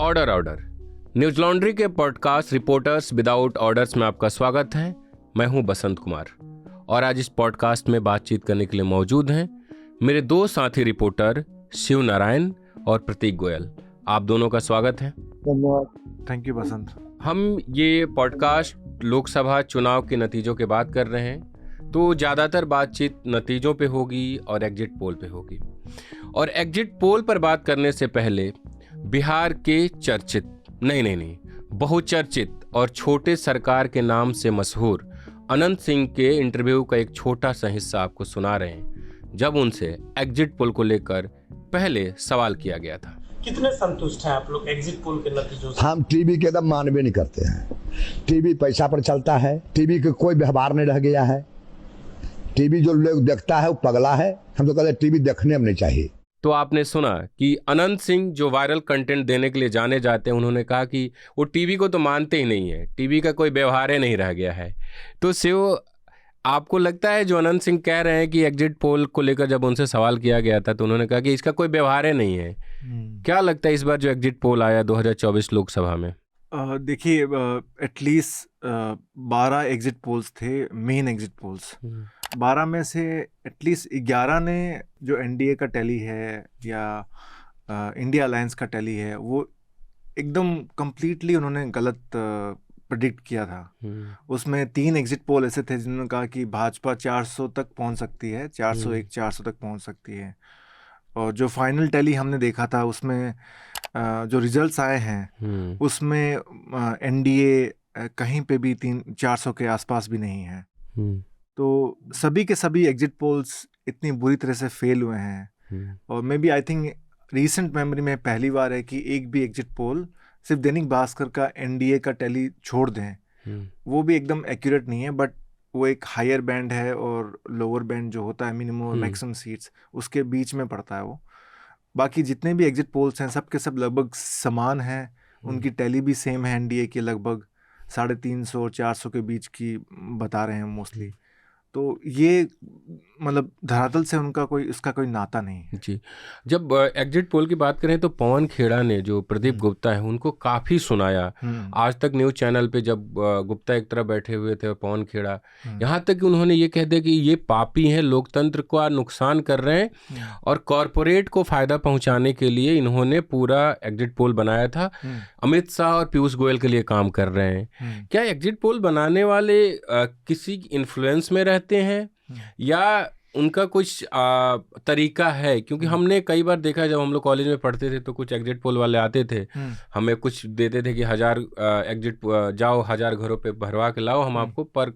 Order order news laundry के podcast reporters without orders में आपका स्वागत है। मैं हूं बसंत कुमार और आज इस पॉडकास्ट में बातचीत करने के लिए मौजूद हैं मेरे दो साथी रिपोर्टर शिव नारायण और प्रतीक गोयल। आप दोनों का स्वागत है। धन्यवाद। थैंक यू बसंत। हम ये पॉडकास्ट लोकसभा चुनाव के नतीजों के बात कर रहे हैं, तो ज़्यादातर बातचीत नतीजों पे होगी और एग्जिट पोल पे होगी। और एग्जिट पोल पर बात करने से पहले बिहार के चर्चित नहीं बहुचर्चित और छोटे सरकार के नाम से मशहूर अनंत सिंह के इंटरव्यू का एक छोटा सा हिस्सा आपको सुना रहे हैं, जब उनसे एग्जिट पोल को लेकर पहले सवाल किया गया था। कितने संतुष्ट हैं आप लोग एग्जिट पोल के नतीजों से? हम टीवी के एकदम मानवे नहीं करते हैं। टीवी पैसा पर चलता है, टीवी के कोई व्यवहार नहीं रह गया है। टीवी जो लोग देखता है वो पगला है। हम तो कहते हैं टीवी देखने में नहीं चाहिए। तो आपने सुना कि अनंत सिंह जो वायरल कंटेंट देने के लिए जाने जाते हैं, उन्होंने कहा कि वो टीवी को तो मानते ही नहीं है, टीवी का कोई व्यवहार ही नहीं रह गया है। तो शिव, आपको लगता है जो अनंत सिंह कह रहे हैं कि एग्जिट पोल को लेकर जब उनसे सवाल किया गया था तो उन्होंने कहा कि इसका कोई व्यवहार ही नहीं है, क्या लगता है इस बार जो एग्जिट पोल आया 2024 लोकसभा में? देखिए, एटलीस्ट 12 एग्जिट पोल्स थे, मेन एग्जिट पोल्स। 12 में से एटलीस्ट 11 ने जो एनडीए का टैली है या इंडिया अलायंस का टैली है, वो एकदम कंप्लीटली उन्होंने गलत प्रेडिक्ट किया था। उसमें 3 एग्जिट पोल ऐसे थे जिन्होंने कहा कि भाजपा 400 तक पहुंच सकती है, 401 400 तक पहुंच सकती है। और जो फाइनल टैली हमने देखा था उसमें जो रिजल्ट्स आए हैं उसमें एनडीए कहीं पे भी 400 के आसपास भी नहीं है। तो सभी के सभी एग्जिट पोल्स इतनी बुरी तरह से फेल हुए हैं। और maybe I think recent memory में पहली बार है कि एक भी एग्जिट पोल सिर्फ दैनिक भास्कर का एनडीए का टैली छोड़ दें, वो भी एकदम एक्यूरेट नहीं है। बट वो एक हायर बैंड है और लोअर बैंड जो होता है मिनिमम और मैक्सिमम सीट्स, उसके बीच में पड़ता है वो। बाकी जितने भी एग्जिट पोल्स हैं सब के सब लगभग समान हैं, उनकी टैली भी सेम है, एनडीए की लगभग 350 और 400 के बीच की बता रहे हैं मोस्टली। तो ये मतलब धरातल से उनका इसका कोई नाता नहीं है। जी, जब एग्जिट पोल की बात करें तो पवन खेड़ा ने, जो प्रदीप गुप्ता है, उनको काफ़ी सुनाया। आज तक न्यूज़ चैनल पे जब गुप्ता एक तरफ बैठे हुए थे और पवन खेड़ा, यहाँ तक कि उन्होंने ये कह दिया कि ये पापी हैं, लोकतंत्र का नुकसान कर रहे हैं और कॉरपोरेट को फ़ायदा पहुँचाने के लिए इन्होंने पूरा एग्जिट पोल बनाया था। अमित शाह और पीयूष गोयल के लिए काम कर रहे हैं। क्या एग्जिट पोल बनाने वाले किसी इन्फ्लुएंस में रहते हैं या उनका कुछ तरीका है? क्योंकि हमने कई बार देखा, जब हम लोग कॉलेज में पढ़ते थे तो कुछ एग्जिट पोल वाले आते थे, हमें कुछ देते थे कि 1000 एग्जिट जाओ, 1000 घरों पे भरवा के लाओ, हम आपको पर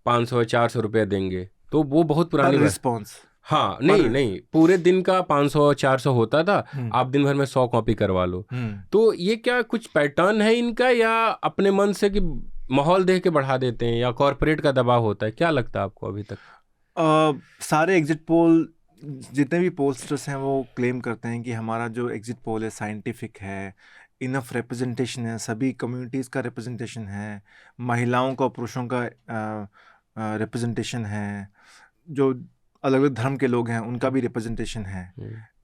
500 400 रुपये देंगे। तो वो बहुत पुरानी रिस्पॉन्स। हाँ, नहीं, पूरे दिन का 500 400 होता था, आप दिन भर में 100 कॉपी करवा लो। तो ये क्या कुछ पैटर्न है इनका, या अपने मन से कि माहौल देख के बढ़ा देते हैं, या कॉर्पोरेट का दबाव होता है? क्या लगता है आपको अभी तक? सारे एग्जिट पोल, जितने भी पोलस्टर्स हैं, वो क्लेम करते हैं कि हमारा जो एग्जिट पोल है साइंटिफिक है, इनफ रिप्रेजेंटेशन है, सभी कम्युनिटीज़ का रिप्रेजेंटेशन है, महिलाओं का पुरुषों का रिप्रेजेंटेशन है, जो अलग अलग धर्म के लोग हैं उनका भी रिप्रेजेंटेशन है,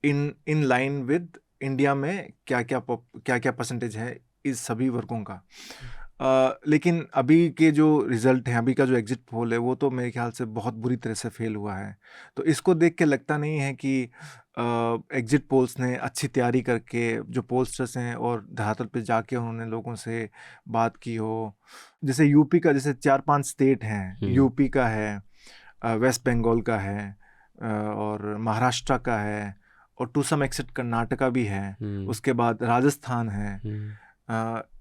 इन लाइन विद इंडिया में क्या क्या परसेंटेज है इस सभी वर्गों का। लेकिन अभी के जो रिज़ल्ट हैं, अभी का जो एग्जिट पोल है, वो तो मेरे ख्याल से बहुत बुरी तरह से फेल हुआ है। तो इसको देख के लगता नहीं है कि एग्जिट पोल्स ने अच्छी तैयारी करके जो पोलस्टर्स हैं और धरातल पे जाके उन्होंने लोगों से बात की हो। जैसे यूपी का, जैसे 4-5 स्टेट हैं, यूपी का है, वेस्ट बंगाल का है, और महाराष्ट्र का है, और टू सम एक्सटेंट कर्नाटका भी है, उसके बाद राजस्थान है।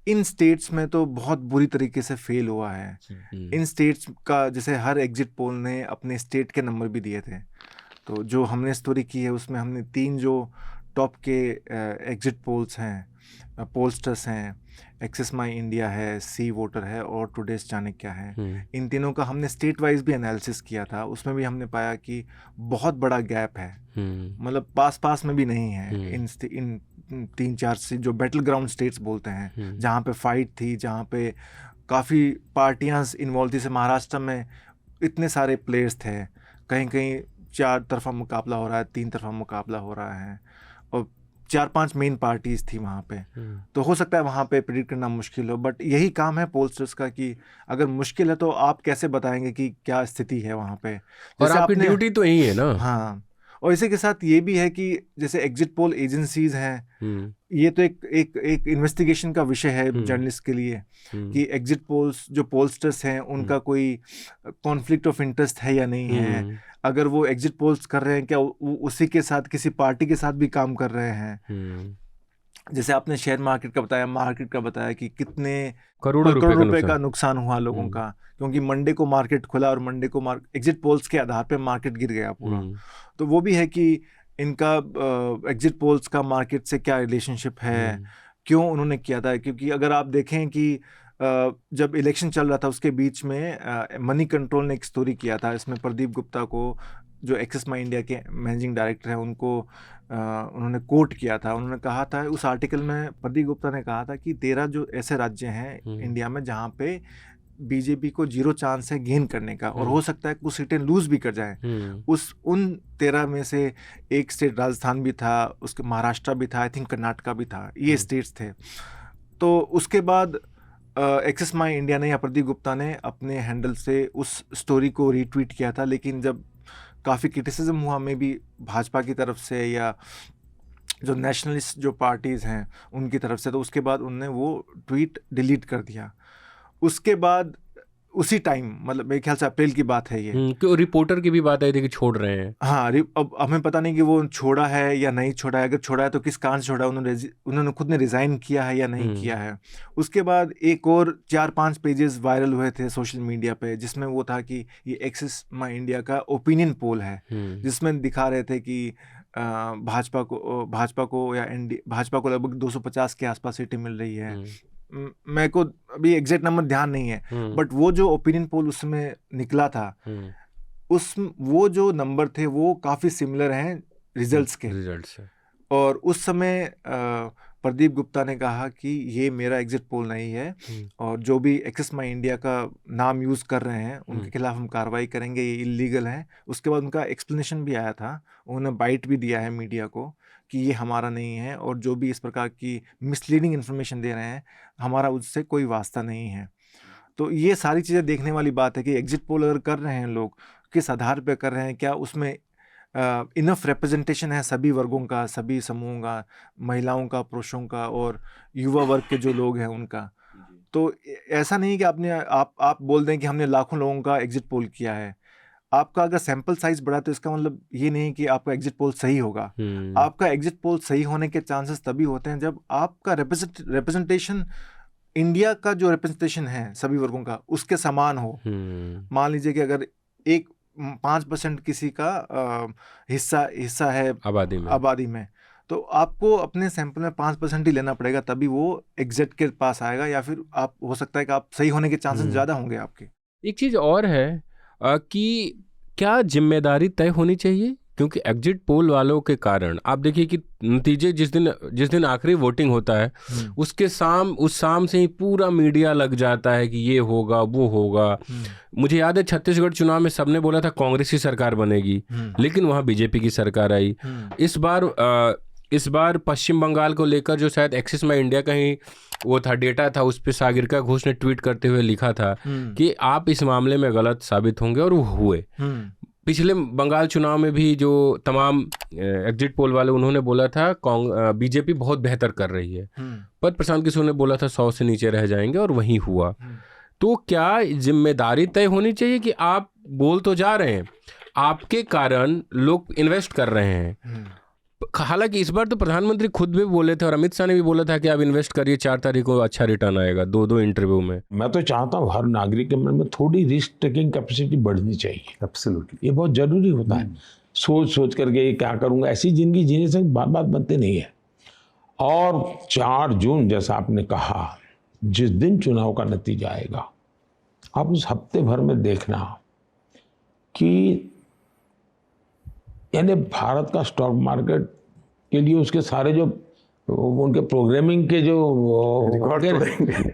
इन स्टेट्स में तो बहुत बुरी तरीके से फेल हुआ है। इन स्टेट्स का जैसे हर एग्जिट पोल ने अपने स्टेट के नंबर भी दिए थे। तो जो हमने स्टोरी की है उसमें हमने 3 जो टॉप के एग्जिट पोल्स हैं, पोलस्टर्स हैं, एक्सेस माई इंडिया है, सी वोटर है और टुडेज चाणक्य है, इन तीनों का हमने स्टेट वाइज भी एनालिसिस किया था। उसमें भी हमने पाया कि बहुत बड़ा गैप है, मतलब पास में भी नहीं है। इन 3-4 से जो बैटल ग्राउंड स्टेट्स बोलते हैं, जहाँ पे फाइट थी, जहाँ पे काफ़ी पार्टियाँ इन्वॉल्व थी। से महाराष्ट्र में इतने सारे प्लेयर्स थे, कहीं कहीं 4 तरफा मुकाबला हो रहा है, 3 तरफा मुकाबला हो रहा है, और 4-5 मेन पार्टीज थी वहाँ पे, तो हो सकता है वहाँ पे प्रेडिक्ट करना मुश्किल हो, बट यही काम है पोलस्टर्स का कि अगर मुश्किल है तो आप कैसे बताएंगे कि क्या स्थिति है वहाँ पे। और आपकी ड्यूटी तो यही है ना। हाँ, और इसी के साथ ये भी है कि जैसे एग्जिट पोल एजेंसीज हैं, ये तो एक इन्वेस्टिगेशन का विषय है जर्नलिस्ट के लिए कि एग्जिट पोल्स जो पोलस्टर्स हैं उनका कोई कॉन्फ्लिक्ट ऑफ इंटरेस्ट है या नहीं है, अगर वो एग्जिट पोल्स कर रहे हैं क्या उसी के साथ किसी पार्टी के साथ भी काम कर रहे हैं। जैसे आपने शेयर मार्केट का बताया कि कितने करोड़ों रुपए का नुकसान हुआ लोगों का, क्योंकि मंडे को मार्केट खुला और मंडे को एग्जिट पोल्स के आधार पे मार्केट गिर गया पूरा। तो वो भी है कि इनका एग्जिट पोल्स का मार्केट से क्या रिलेशनशिप है, क्यों उन्होंने किया था। क्योंकि अगर आप देखें कि जब इलेक्शन चल रहा था उसके बीच में मनी कंट्रोल ने एक स्टोरी किया था, इसमें प्रदीप गुप्ता को जो एक्सिस माई इंडिया के मैनेजिंग डायरेक्टर हैं उनको उन्होंने कोट किया था। उन्होंने कहा था उस आर्टिकल में, प्रदीप गुप्ता ने कहा था कि 13 जो ऐसे राज्य हैं इंडिया में जहाँ पे बीजेपी को 0 चांस है गेन करने का, और हो सकता है कुछ सीटें लूज भी कर जाएं। उन 13 में से एक स्टेट राजस्थान भी था, उसके महाराष्ट्र भी था, आई थिंक कर्नाटका भी था, ये स्टेट्स थे। तो उसके बाद एक्सिस माई इंडिया ने या प्रदीप गुप्ता ने अपने हैंडल से उस स्टोरी को रीट्वीट किया था, लेकिन जब काफ़ी क्रिटिसिज्म हुआ में भी भाजपा की तरफ से या जो नेशनलिस्ट जो पार्टीज़ हैं उनकी तरफ से, तो उसके बाद उनने वो ट्वीट डिलीट कर दिया। उसके बाद उसी टाइम, मतलब मेरे ख्याल से अप्रैल की बात है ये, क्यों रिपोर्टर की भी बात आई थी कि छोड़ रहे हैं। हाँ, अब हमें पता नहीं कि वो छोड़ा है या नहीं छोड़ा है, अगर छोड़ा है तो किस कारण से छोड़ा, उन्होंने खुद ने रिज़ाइन किया है या नहीं किया है। उसके बाद एक और 4-5 पेजेस वायरल हुए थे सोशल मीडिया पे, जिसमें वो था कि ये एक्सिस माई इंडिया का ओपिनियन पोल है, जिसमें दिखा रहे थे कि भाजपा को या भाजपा को लगभग 250 के आसपास सीटें मिल रही है। मेरे को अभी एग्जैक्ट नंबर ध्यान नहीं है, बट वो जो ओपिनियन पोल उसमें निकला था, वो जो नंबर थे वो काफ़ी सिमिलर हैं रिजल्ट्स के। और उस समय प्रदीप गुप्ता ने कहा कि ये मेरा एग्जिट पोल नहीं है, और जो भी एक्सिस माई इंडिया का नाम यूज़ कर रहे हैं उनके खिलाफ हम कार्रवाई करेंगे, ये इलीगल है। उसके बाद उनका एक्सप्लेनेशन भी आया था, उन्होंने बाइट भी दिया है मीडिया को कि ये हमारा नहीं है, और जो भी इस प्रकार की मिसलीडिंग इन्फॉर्मेशन दे रहे हैं हमारा उससे कोई वास्ता नहीं है। तो ये सारी चीज़ें देखने वाली बात है कि एग्जिट पोल अगर कर रहे हैं लोग, किस आधार पर कर रहे हैं, क्या उसमें इनफ रिप्रेजेंटेशन है सभी वर्गों का, सभी समूहों का, महिलाओं का, पुरुषों का, और युवा वर्ग के जो लोग हैं उनका। तो ऐसा नहीं कि आप बोल दें कि हमने लाखों लोगों का एग्जिट पोल किया है। आपका अगर सैंपल साइज बढ़ा तो इसका मतलब ये नहीं कि आपका एग्जिट पोल सही होगा। आपका एग्जिट पोल सही होने के चांसेस तभी होते हैं जब आपका रिप्रेजेंटेशन, इंडिया का जो रिप्रेजेंटेशन है सभी वर्गों का, उसके समान हो। मान लीजिए कि अगर 5% किसी का हिस्सा है आबादी में, तो आपको अपने सैंपल में 5% ही लेना पड़ेगा, तभी वो एग्जैक्ट के पास आएगा, या फिर आप हो सकता है कि आप सही होने के चांसेस ज़्यादा होंगे आपके। एक चीज़ और है कि क्या जिम्मेदारी तय होनी चाहिए, क्योंकि एग्जिट पोल वालों के कारण आप देखिए कि नतीजे जिस दिन आखिरी वोटिंग होता है उस शाम से ही पूरा मीडिया लग जाता है कि ये होगा वो होगा। मुझे याद है छत्तीसगढ़ चुनाव में सबने बोला था कांग्रेस की सरकार बनेगी, लेकिन वहाँ बीजेपी की सरकार आई। इस बार पश्चिम बंगाल को लेकर जो शायद एक्सिस माई इंडिया का ही वो था डेटा था, उस पर सागरिका घोष ने ट्वीट करते हुए लिखा था कि आप इस मामले में गलत साबित होंगे, और वो हुए। पिछले बंगाल चुनाव में भी जो तमाम एग्जिट पोल वाले उन्होंने बोला था बीजेपी बहुत बेहतर कर रही है, पर प्रशांत किशोर ने बोला था 100 से नीचे रह जाएंगे, और वही हुआ। तो क्या जिम्मेदारी तय होनी चाहिए कि आप बोल तो जा रहे हैं, आपके कारण लोग इन्वेस्ट कर रहे हैं। हालांकि इस बार तो प्रधानमंत्री खुद भी बोले थे और अमित शाह ने भी बोला था कि आप इन्वेस्ट करिए, 4 तारीख को अच्छा रिटर्न आएगा, 2 इंटरव्यू में। मैं तो चाहता हूँ हर नागरिक के मन में थोड़ी रिस्क टेकिंग कैपेसिटी बढ़नी चाहिए। एब्सोल्युटली, ये बहुत जरूरी होता है। सोच करके क्या करूँगा, ऐसी जिंदगी जीने से बात बनते नहीं है। और 4 जून जैसा आपने कहा, जिस दिन चुनाव का नतीजा आएगा, आप उस हफ्ते भर में देखना कि यानी भारत का स्टॉक मार्केट के लिए उसके सारे जो उनके प्रोग्रामिंग के जो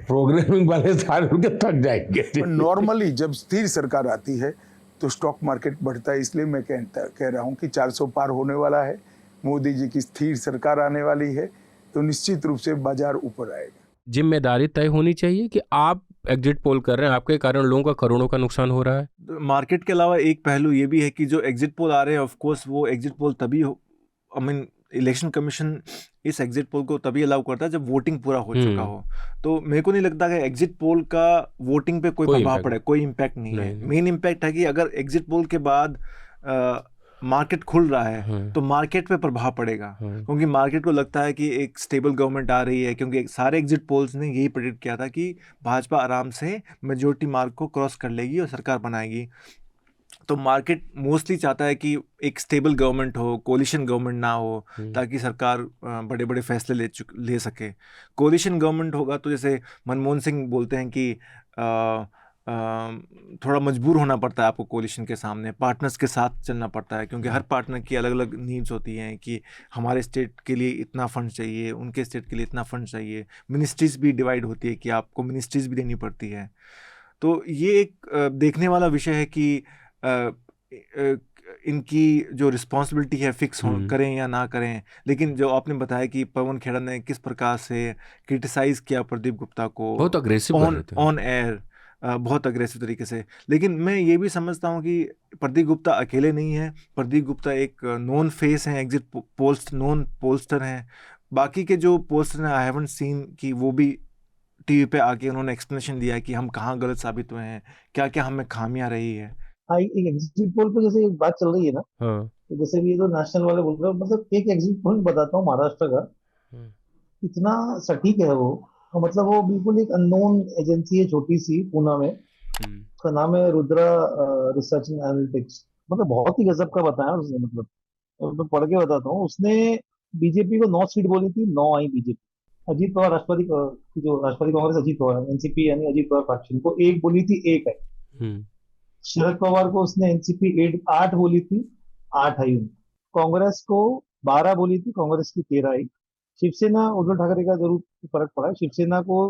प्रोग्रामिंग वाले सारे उनके थक जाएंगे। नॉर्मली जब स्थिर सरकार आती है तो स्टॉक मार्केट बढ़ता है, इसलिए मैं कह रहा हूँ कि 400 पार होने वाला है मोदी जी की स्थिर सरकार आने वाली है, तो निश्चित रूप से बाजार ऊपर आएगा। जिम्मेदारी तय होनी चाहिए कि आप एग्जिट पोल कर रहे हैं, आपके कारण लोगों का करोड़ों का नुकसान हो रहा है। मार्केट के अलावा एक पहलू ये भी है कि जो एग्जिट पोल आ रहे हैं, ऑफ कोर्स वो एग्जिट पोल तभी आई मीन इलेक्शन कमीशन इस एग्जिट पोल को तभी अलाउ करता है जब वोटिंग पूरा हो चुका हो। तो मेरे को नहीं लगता कि एग्जिट पोल का वोटिंग पे कोई प्रभाव पड़े, कोई इम्पैक्ट नहीं है। मेन इम्पैक्ट है कि अगर एग्जिट पोल के बाद मार्केट खुल रहा है तो मार्केट पे प्रभाव पड़ेगा, क्योंकि मार्केट को लगता है कि एक स्टेबल गवर्नमेंट आ रही है, क्योंकि सारे एग्जिट पोल्स ने यही प्रेडिक्ट किया था कि भाजपा आराम से मेजोरिटी मार्क को क्रॉस कर लेगी और सरकार बनाएगी। तो मार्केट मोस्टली चाहता है कि एक स्टेबल गवर्नमेंट हो, कोलिशन गवर्नमेंट ना हो, ताकि सरकार बड़े बड़े फैसले ले सके। कोलिशन गवर्नमेंट होगा तो जैसे मनमोहन सिंह बोलते हैं कि थोड़ा मजबूर होना पड़ता है आपको कोलिशन के सामने, पार्टनर्स के साथ चलना पड़ता है, क्योंकि हर पार्टनर की अलग अलग नीड्स होती हैं कि हमारे स्टेट के लिए इतना फंड चाहिए, उनके स्टेट के लिए इतना फंड चाहिए। मिनिस्ट्रीज भी डिवाइड होती है कि आपको मिनिस्ट्रीज भी देनी पड़ती है। तो ये एक देखने वाला विषय है कि इनकी जो रिस्पॉन्सिबिलिटी है फिक्स करें या ना करें। लेकिन जो आपने बताया कि पवन खेड़ा ने किस प्रकार से क्रिटिसाइज़ किया प्रदीप गुप्ता को, बहुत अग्रेसिव ऑन एयर, बहुत अग्रेसिव तरीके से। लेकिन मैं ये भी समझता हूँ कि प्रदीप गुप्ता अकेले नहीं है। प्रदीप गुप्ता एक नोन फेस हैं, एग्जिट पोल्स नोन पोलस्टर हैं। बाकी के जो पोलस्टर हैं, आई हैवंट सीन कि वो भी टीवी पे आके उन्होंने एक्सप्लेनेशन दिया है कि हम कहाँ गलत साबित हुए हैं, क्या क्या हमें खामियां रही है। हाँ, एक एग्जिट पोल पे जैसे एक बात चल रही है ना, तो जैसे भी ये तो नेशनल वाले बोल रहे हो, मतलब एक एग्जिट पोल बताता हूँ महाराष्ट्र का, इतना सटीक है वो। तो मतलब वो बिल्कुल एक अननोन एजेंसी है, छोटी सी, पूना में। उसका नाम है रुद्रा रिसर्च एंड एनालिटिक्स। मतलब बहुत ही गजब का बताया उसने। मतलब मैं पढ़ के बताता हूँ। उसने बीजेपी को 9 सीट बोली थी, 9 आई बीजेपी। अजीत पवार राष्ट्रवादी जो राष्ट्रवादी कांग्रेस अजीत पवार एनसीपी यानी अजीत पवार फैक्शन को 1 बोली थी, 1 आई। शरद पवार को उसने एनसीपी 8 बोली थी, 8 आई। कांग्रेस को 12 बोली थी, कांग्रेस की 13 आई। शिवसेना, उद्धव ठाकरे का जरूर फर्क पड़ा है। शिवसेना को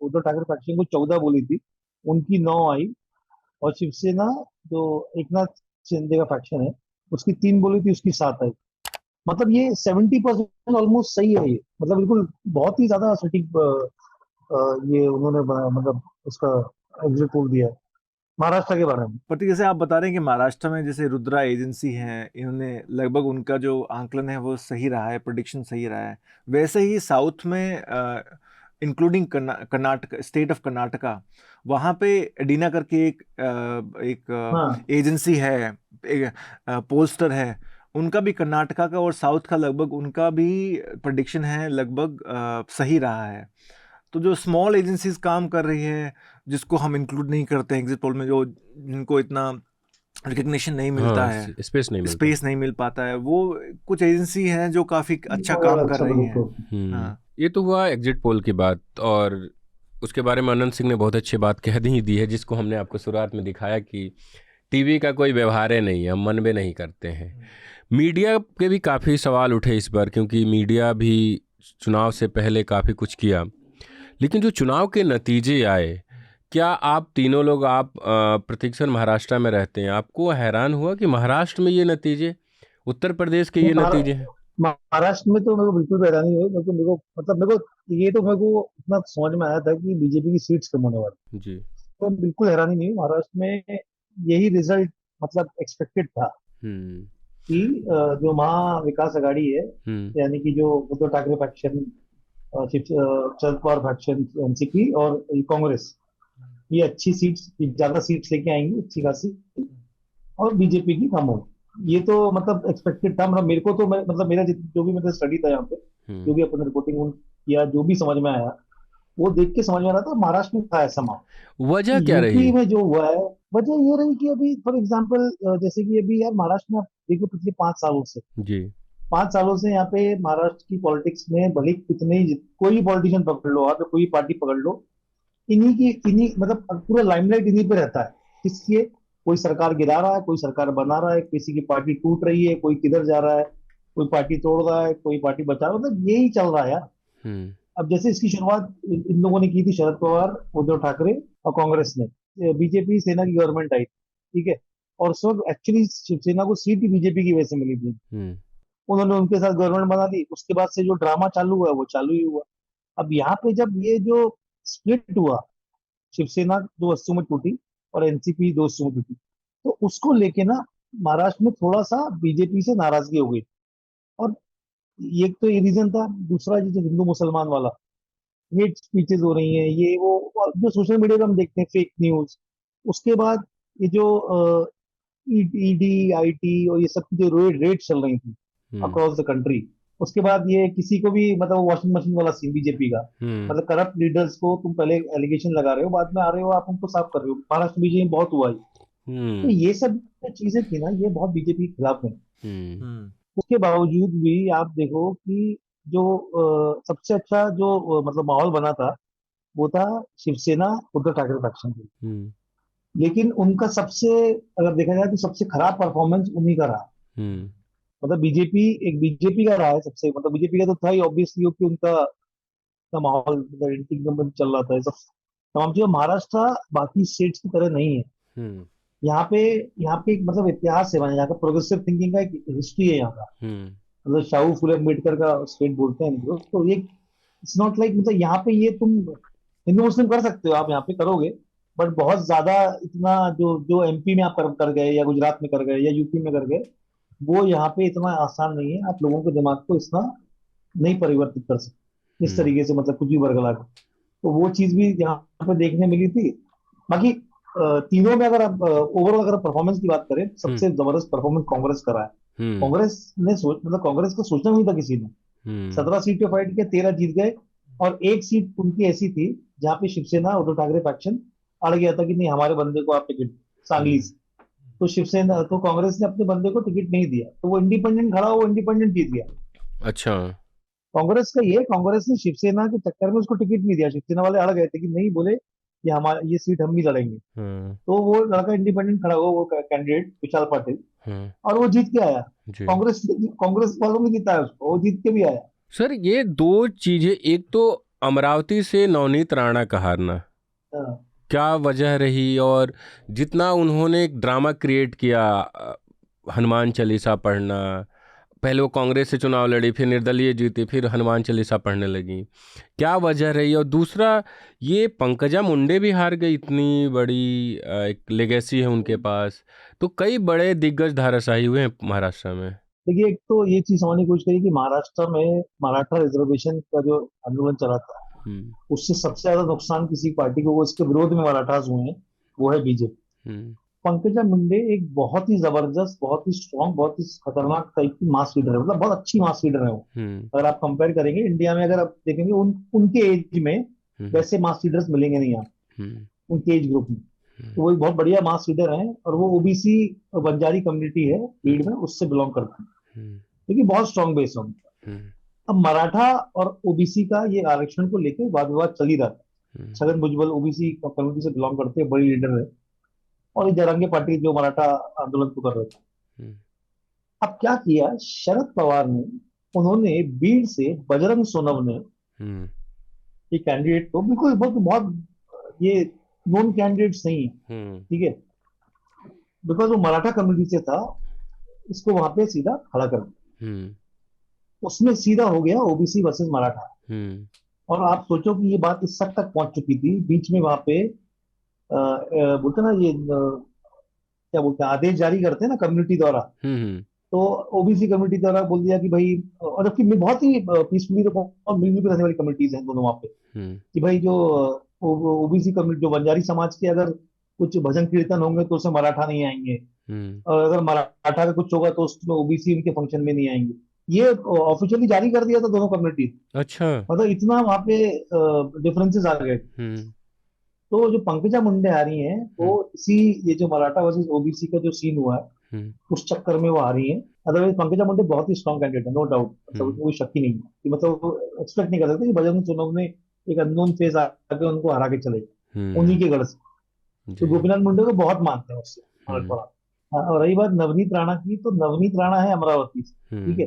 उद्धव ठाकरे फैक्शन को 14 बोली थी, उनकी 9 आई। और शिवसेना जो एकनाथ शिंदे का फैक्शन है, उसकी 3 बोली थी, उसकी 7 आई। मतलब ये 70% ऑलमोस्ट सही है ये। मतलब बिल्कुल बहुत ही ज्यादा सटीक ये उन्होंने मतलब उसका एग्जिट पोल दिया है महाराष्ट्र के बारे में। प्रतीक, जैसे आप बता रहे हैं कि महाराष्ट्र में जैसे रुद्रा एजेंसी है, इन्होंने लगभग उनका जो आंकलन है वो सही रहा है, प्रेडिक्शन सही रहा है। वैसे ही साउथ में including Karnataka, state of Karnataka, वहाँ पे एडिना करके एक एजेंसी है, एक पोलस्टर है, उनका भी कर्नाटका का और साउथ का लगभग उनका भी प्रेडिक्शन है लगभग सही रहा है। तो जो स्मॉल एजेंसीज काम कर रही है, जिसको हम इंक्लूड नहीं करते एग्जिट पोल में, जो जिनको इतना रिकग्निशन नहीं मिलता है, स्पेस नहीं मिल पाता है, वो कुछ एजेंसी हैं जो काफ़ी अच्छा काम कर रही हैं। ये तो हुआ एग्जिट पोल की बात, और उसके बारे में अनंत सिंह ने बहुत अच्छी बात कह दी है, जिसको हमने आपको शुरुआत में दिखाया कि टीवी का कोई व्यवहार नहीं है, हम मनबे नहीं करते हैं। मीडिया के भी काफ़ी सवाल उठे इस बार, क्योंकि मीडिया भी चुनाव से पहले काफ़ी कुछ किया, लेकिन जो चुनाव के नतीजे आए, क्या आप तीनों लोग, आप प्रतीक सर महाराष्ट्र में रहते हैं, आपको हैरान हुआ कि महाराष्ट्र में ये नतीजे, उत्तर प्रदेश के ये नतीजे हैं? महाराष्ट्र में तो मेरे को बिल्कुल हैरानी हुई, क्योंकि मेरे को ये तो मेरे को इतना समझ में आया था कि बीजेपी की सीट्स कम होने वाली जी, तो बिल्कुल हैरानी नहीं। महाराष्ट्र में यही रिजल्ट मतलब एक्सपेक्टेड था कि जो महा विकास आघाड़ी है, यानी कि जो Uddhav Thackeray faction, Sharad Pawar faction, NCP और कांग्रेस, ये अच्छी सीट्स, ज्यादा सीट्स लेके आएंगी, अच्छी खासी, और बीजेपी की कम होगी। ये तो मतलब एक्सपेक्टेड था। मतलब मेरे को तो मतलब मेरा जो भी मतलब स्टडी था यहाँ पे, जो भी अपन रिपोर्टिंग किया, जो भी समझ में आया, वो देख के समझ में आ रहा था महाराष्ट्र में था ऐसा माहौल। वजह क्या रही? यूपी में जो हुआ है, वजह ये रही कि अभी फॉर एग्जाम्पल जैसे कि अभी यार महाराष्ट्र में आप देखो पिछले 5 सालों से जी, 5 सालों से यहाँ पे महाराष्ट्र की पॉलिटिक्स में भले कितने, कोई पॉलिटिशियन पकड़ लो, आप कोई पार्टी पकड़ लो, इन्हीं मतलब पूरा लाइमलाइट इन्हीं पे रहता है। किसके, कोई सरकार गिरा रहा है, कोई सरकार बना रहा है, किसी की पार्टी टूट रही है, कोई किधर जा रहा है, कोई पार्टी तोड़ रहा है, कोई पार्टी बचा रहा है, मतलब यही चल रहा है यार। अब जैसे इसकी शुरुआत इन लोगों ने की थी, शरद पवार, उद्धव ठाकरे और कांग्रेस ने। बीजेपी सेना की गवर्नमेंट आई, ठीक है, और उस वक्त एक्चुअली शिवसेना को सीट ही बीजेपी की वजह से मिली थी। उन्होंने उनके साथ गवर्नमेंट बना ली, उसके बाद से जो ड्रामा चालू हुआ वो चालू ही हुआ। अब यहाँ पे जब ये जो स्प्लिट हुआ, शिवसेना दो हिस्सों में टूटी और एनसीपी दो हिस्सों में टूटी, तो उसको लेके ना महाराष्ट्र में थोड़ा सा बीजेपी से नाराजगी हो गई। और ये तो ये रीजन था, दूसरा ये जो हिंदू मुसलमान वाला हेट स्पीचेस हो रही हैं, ये वो और जो सोशल मीडिया पे हम देखते हैं फेक न्यूज, उसके बाद ये जो ईडी आईटी और ये सब की जो रेड चल रही थी अक्रॉस द कंट्री, उसके बाद ये किसी को भी मतलब वॉशिंग मशीन वाला सीन बीजेपी का, मतलब करप्ट लीडर्स को तुम पहले एलिगेशन लगा रहे हो, बाद में आ रहे हो आप उनको साफ कर रहे हो। महाराष्ट्र बीजेपी में बहुत हुआ है। तो ये सब चीजें थी ना, ये बहुत बीजेपी के खिलाफ है। उसके बावजूद भी आप देखो कि जो सबसे अच्छा जो मतलब माहौल बना था वो था शिवसेना उद्धव ठाकरे फैक्शन के। लेकिन उनका सबसे, अगर देखा जाए तो सबसे खराब परफॉर्मेंस उन्हीं का रहा। मतलब बीजेपी, एक बीजेपी का रहा है सबसे, मतलब बीजेपी का तो था ही ऑब्वियसली, क्योंकि उनका माहौल मतलब चल रहा था ये सब तमाम चीजें। महाराष्ट्र बाकी स्टेट्स की तरह नहीं है। यहाँ पे एक मतलब इतिहास है, यहाँ का प्रोग्रेसिव थिंकिंग का एक हिस्ट्री है यहाँ का। मतलब शाहू फुले अम्बेडकर का स्टेट बोलते हैं इनको, तो ये इट्स नॉट लाइक, मतलब यहाँ पे ये तुम हिंदू मुस्लिम कर सकते हो, आप यहाँ पे करोगे, बट बहुत ज्यादा इतना जो जो एमपी में आप कर गए या गुजरात में कर गए या यूपी में कर गए, वो यहाँ पे इतना आसान नहीं है। आप लोगों के दिमाग को इतना नहीं परिवर्तित कर सकते इस तरीके से, मतलब कुछ भी बरगला कर। तो वो चीज भी यहाँ पे देखने मिली थी। बाकी तीनों में अगर आप ओवरऑल अगर परफॉर्मेंस की बात करें, सबसे जबरदस्त परफॉर्मेंस कांग्रेस करा है। कांग्रेस ने मतलब कांग्रेस का सोचना नहीं था किसी ने। 17 सीटें फाइट किया, 13 जीत गए, और एक सीट उनकी ऐसी थी जहाँ पे शिवसेना उद्धव ठाकरे फैक्शन अड़ गया था कि नहीं हमारे बंदे को आप टिकट, सांगली से। तो शिवसेना तो कांग्रेस ने अपने बंदे को टिकट नहीं दिया, तो वो इंडिपेंडेंट खड़ा, वो इंडिपेंडेंट जीत गया। अच्छा, कांग्रेस का ये, कांग्रेस ने शिवसेना के चक्कर में उसको टिकट नहीं दिया, शिवसेना वाले अड़ गए थे कि नहीं, बोले कि हमारा ये सीट हम भी लड़ेंगे। तो वो लड़का इंडिपेंडेंट खड़ा हुआ, वो कैंडिडेट विशाल पाटिल, और वो जीत के आया। कांग्रेस वालों ने जीता है उसको, वो जीत के भी आया। सर ये दो चीजें, एक तो अमरावती से नवनीत राणा का हारना, क्या वजह रही, और जितना उन्होंने एक ड्रामा क्रिएट किया, हनुमान चालीसा पढ़ना, पहले वो कांग्रेस से चुनाव लड़ी, फिर निर्दलीय जीती, फिर हनुमान चालीसा पढ़ने लगी, क्या वजह रही। और दूसरा ये पंकजा मुंडे भी हार गई, इतनी बड़ी एक लेगेसी है उनके पास, तो कई बड़े दिग्गज धाराशाही हुए हैं महाराष्ट्र में। देखिए, एक तो ये चीज समझने की कोशिश करी कि महाराष्ट्र में मराठा रिजर्वेशन का जो आंदोलन चला था, उससे सबसे ज्यादा नुकसान किसी पार्टी को, वो इसके विरोध में मराठास हुए हैं, वो है बीजेपी। पंकजा मुंडे एक बहुत ही जबरदस्त, बहुत ही स्ट्रॉन्ग, बहुत ही खतरनाक टाइप की मास लीडर है, मतलब बहुत अच्छी मास लीडर है वो। अगर आप कंपेयर करेंगे इंडिया में, अगर आप देखेंगे उनके एज में वैसे मास लीडर्स मिलेंगे नहीं यहाँ उनके एज ग्रुप में। तो वो एक बहुत बढ़िया मास लीडर है, और वो ओबीसी बंजारी कम्युनिटी है भीड़ में, उससे बिलोंग करते हैं, लेकिन बहुत स्ट्रॉन्ग बेस है उनका। अब मराठा और ओबीसी का ये आरक्षण को लेकर वाद विवाद चल ही रहा था। छगन भुजबल ओबीसी कम्युनिटी से बिलोंग करते हैं, बड़ी लीडर है, और ये जरांगे पाटिल जो मराठा आंदोलन को कर रहे थे। अब क्या किया शरद पवार ने, उन्होंने बीड़ से बजरंग सोनवने एक कैंडिडेट को, बिल्कुल बहुत ये नॉन कैंडिडेट्स नहीं है, ठीक है, बिकॉज वो मराठा कम्युनिटी से था, इसको वहां पे सीधा खड़ा कर दिया। उसमें सीधा हो गया ओबीसी वर्सेस मराठा। और आप सोचो कि ये बात इस हद तक पहुंच चुकी थी, बीच में वहां पे बोलते ना ये क्या बोलते हैं, आदेश जारी करते हैं ना कम्युनिटी द्वारा, तो ओबीसी कम्युनिटी द्वारा बोल दिया कि भाई, और जबकि बहुत ही पीसफुली तो बहुत मिलजुल रहने वाली कम्युनिटीज हैं दोनों वहाँ पे, कि भाई जो ओबीसी कम्युनिटी, जो बंजारी समाज के अगर कुछ भजन कीर्तन होंगे तो उसमें मराठा नहीं आएंगे, और अगर मराठा का कुछ होगा तो उसमें ओबीसी उनके फंक्शन में नहीं आएंगे। ये ऑफिशियली जारी कर दिया था दोनों कम्युनिटी। अच्छा, मतलब इतना वहाँ पे डिफरेंसेस आ गए। तो जो पंकजा मुंडे आ रही हैं, वो इसी ये जो मराठा वर्सेस ओबीसी का जो सीन हुआ है, उस चक्कर में वो आ रही हैं। अदरवाइज पंकजा मुंडे बहुत ही स्ट्रॉन्ग कैंडिडेट है, नो डाउट, मतलब कोई शक ही नहीं है कि मतलब एक्सपेक्ट नहीं कर सकते कि बजरंग सोनम ने एक अननोन फेस आके उनको हरा के चले उन्हीं के गढ़ से। तो गोपीनाथ मुंडे को बहुत मानते हैं उससे। और रही बात नवनीत राणा की, तो नवनीत राणा है अमरावती से, ठीक है।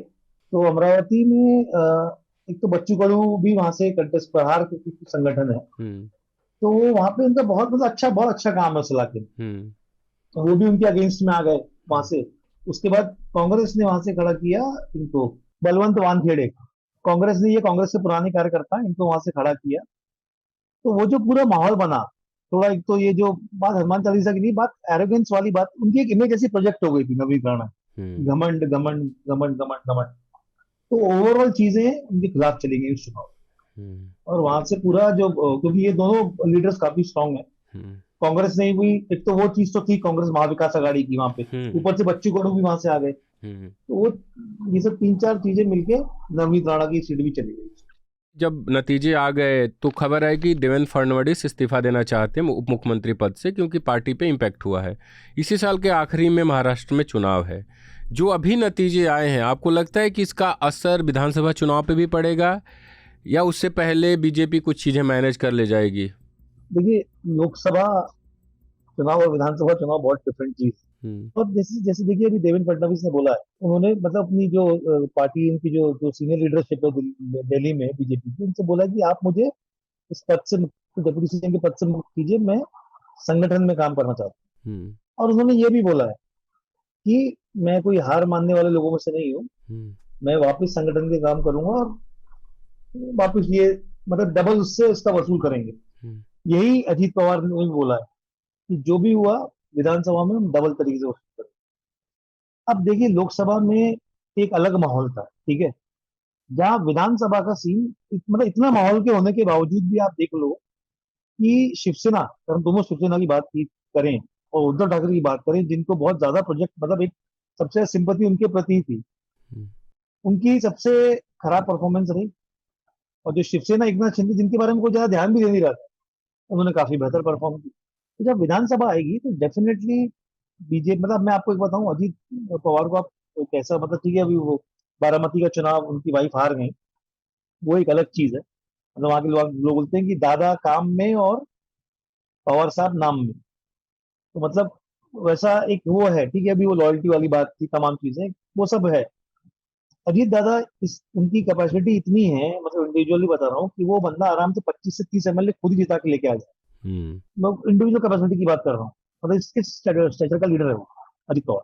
तो अमरावती में एक तो बच्चू कडू भी वहां से कंटेस्ट प्रहार संगठन है, तो वो वहां पे उनका बहुत मतलब अच्छा, बहुत अच्छा काम है उस इलाके में। तो वो भी उनके अगेंस्ट में आ गए वहां से, उसके बाद कांग्रेस ने वहां से खड़ा किया इनको, बलवंत वानखेड़े, कांग्रेस ने, ये कांग्रेस के पुराने कार्यकर्ता हैं, इनको वहां से खड़ा किया। तो वो जो पूरा माहौल बना, थोड़ा, एक तो ये जो बात हनुमान चालीसा की नहीं, बात एरोगेंस वाली बात, उनकी एक इमेज ऐसी प्रोजेक्ट हो गई थी नवीकरण, घमंड घमंड घमंड घमंड घमंड। तो ओवरऑल चीजें उनके खिलाफ चली गई उस चुनाव, और वहां से पूरा जो, क्योंकि ये दोनों लीडर्स काफी स्ट्रांग है, कांग्रेस ने भी, एक तो वो चीज तो थी कांग्रेस महाविकास आघाड़ी की वहां पे, ऊपर से बच्चू कडू भी वहां से आ गए, तो वो ये सब 3-4 चीजें मिलके नवनीत राणा की सीट भी चली गई। जब नतीजे आ गए तो खबर है कि देवेंद्र फडणवीस इस्तीफा देना चाहते हैं उप मुख्यमंत्री पद से, क्योंकि पार्टी पे इम्पैक्ट हुआ है। इसी साल के आखिरी में महाराष्ट्र में चुनाव है। जो अभी नतीजे आए हैं, आपको लगता है कि इसका असर विधानसभा चुनाव पे भी पड़ेगा, या उससे पहले बीजेपी कुछ चीजें मैनेज कर ले जाएगी? देखिए, लोकसभा चुनाव और विधानसभा चुनाव बहुत डिफरेंट चीज, और जैसे देखिए अभी देवेंद्र फडणवीस ने बोला है, उन्होंने मतलब अपनी जो पार्टी, उनकी जो सीनियर लीडरशिप है दिल्ली में बीजेपी की, उनसे बोला कि आप मुझे इस पद से, डिप्टी सीएम के पद से मुक्त कीजिए, मैं संगठन में काम करना चाहता हूँ। और उन्होंने ये भी बोला है कि मैं कोई हार मानने वाले लोगों में से नहीं हूँ, मैं वापस संगठन के काम करूंगा, और वापस ये मतलब डबल उससे उसका वसूल करेंगे। यही अजीत पवार ने भी बोला है कि जो भी हुआ विधानसभा में हम डबल तरीके से वसूल करेंगे। अब देखिए, लोकसभा में एक अलग माहौल था, ठीक है, जहां विधानसभा का सीन मतलब इतना माहौल के होने के बावजूद भी आप देख लो कि शिवसेना, हम दोनों शिवसेना की बात करें और उद्धव ठाकरे की बात करें, जिनको बहुत ज्यादा प्रोजेक्ट, मतलब एक सबसे सिंपैथी उनके प्रति थी, उनकी सबसे खराब परफॉर्मेंस रही। और जो शिवसेना एकनाथ शिंदे, जिनके बारे में कोई ज्यादा ध्यान भी नहीं रहा था, उन्होंने काफी बेहतर परफॉर्म की। तो जब विधानसभा आएगी तो डेफिनेटली बीजेपी, मतलब मैं आपको एक बताऊं, अजीत पवार को आप कैसा, मतलब ठीक है, अभी वो बारामती का चुनाव उनकी वाइफ हार गई, वो एक अलग चीज है, मतलब वहां के लोग बोलते हैं कि दादा काम में और पवार साहब नाम में, तो मतलब वैसा एक वो है, ठीक है, अभी वो लॉयल्टी वाली बात थी, तमाम चीजें वो सब है। अजीत दादा, उनकी कैपेसिटी इतनी है, मतलब इंडिविजुअली बता रहा हूँ, कि वो बंदा आराम से 25 से 30 एमएलए खुद ही जिता के लेके आ जाए। मैं इंडिविजुअल कैपेसिटी की बात कर रहा हूँ, मतलब इसके स्टेचर का लीडर है वो अजीत पवार।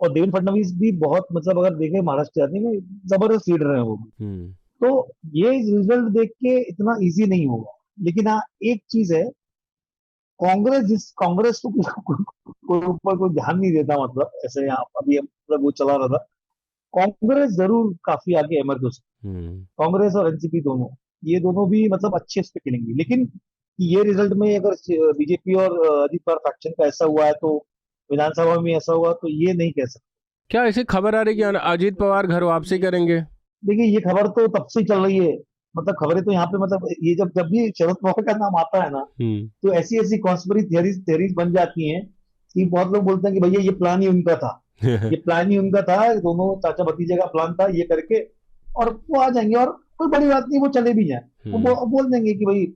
और देवेंद्र फडणवीस भी बहुत, मतलब अगर देखें महाराष्ट्र जाते हैं, जबरदस्त लीडर है वो। तो ये रिजल्ट देख के इतना इजी नहीं होगा, लेकिन हाँ एक चीज है, कांग्रेस को कोई ऊपर कोई ध्यान नहीं देता, मतलब ऐसे यहाँ अभी मतलब वो चला रहा था, कांग्रेस जरूर काफी आगे इमर्ज हो सकती, कांग्रेस और एनसीपी दोनों, ये दोनों भी मतलब अच्छे उस पर खेलेंगे। लेकिन ये रिजल्ट में अगर बीजेपी और अजीत पवार फैक्शन का ऐसा हुआ है, तो विधानसभा में ऐसा हुआ, तो ये नहीं कह सकते। क्या ऐसी खबर आ रही कि अजीत पवार घर वापसी करेंगे? देखिए, ये खबर तो तब से चल रही है, मतलब खबरें तो यहाँ पे, मतलब ये जब भी शरद पवार का नाम आता है ना, तो ऐसी ऐसी कॉन्स्पिरेसी थ्योरीज बन जाती हैं कि बहुत लोग बोलते हैं कि भैया ये प्लान ही उनका था, ये प्लान ही उनका था, दोनों चाचा भतीजे का प्लान था ये करके, और वो आ जाएंगे, और कोई बड़ी बात नहीं, वो चले भी जाए, वो बोल देंगे कि भाई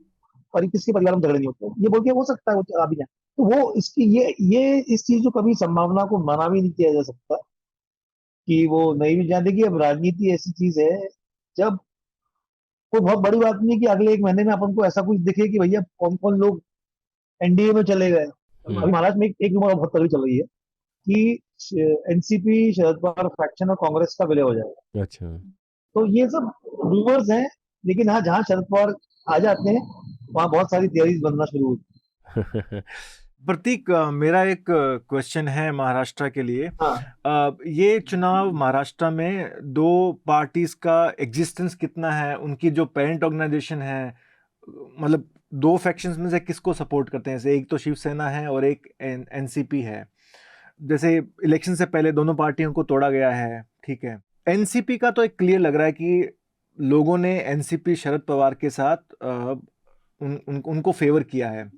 किसके परिवार में झगड़े नहीं होते, ये बोल के हो सकता है वो आ भी जाए। तो वो इसकी ये इस चीज को कभी संभावना को मना भी नहीं किया जा सकता कि वो नहीं भी जाए। देखिए, अब राजनीति ऐसी चीज है, जब कोई बहुत बड़ी बात नहीं कि अगले 1 महीने में अपन को ऐसा कुछ दिखे कि भैया कौन कौन लोग एनडीए में चले गए। अभी महाराष्ट्र में एक रूमर बहुत तगड़ी चल रही है कि एनसीपी, शरद पवार फैक्शन और कांग्रेस का विलय हो जाएगा। अच्छा, तो ये सब रूमर्स हैं, लेकिन हाँ, जहाँ शरद पवार आ जाते हैं वहाँ बहुत सारी थियरीज बनना शुरू होती। प्रतीक, मेरा एक क्वेश्चन है महाराष्ट्र के लिए। हाँ। ये चुनाव महाराष्ट्र में 2 पार्टीज का एग्जिस्टेंस कितना है, उनकी जो पेरेंट ऑर्गेनाइजेशन है, मतलब 2 फैक्शंस में से किसको सपोर्ट करते हैं? जैसे एक तो शिवसेना है और एक एनसीपी है। जैसे इलेक्शन से पहले दोनों पार्टियों को तोड़ा गया है, ठीक है। एनसीपी का तो एक क्लियर लग रहा है कि लोगों ने एनसीपी शरद पवार के साथ उनको फेवर किया है।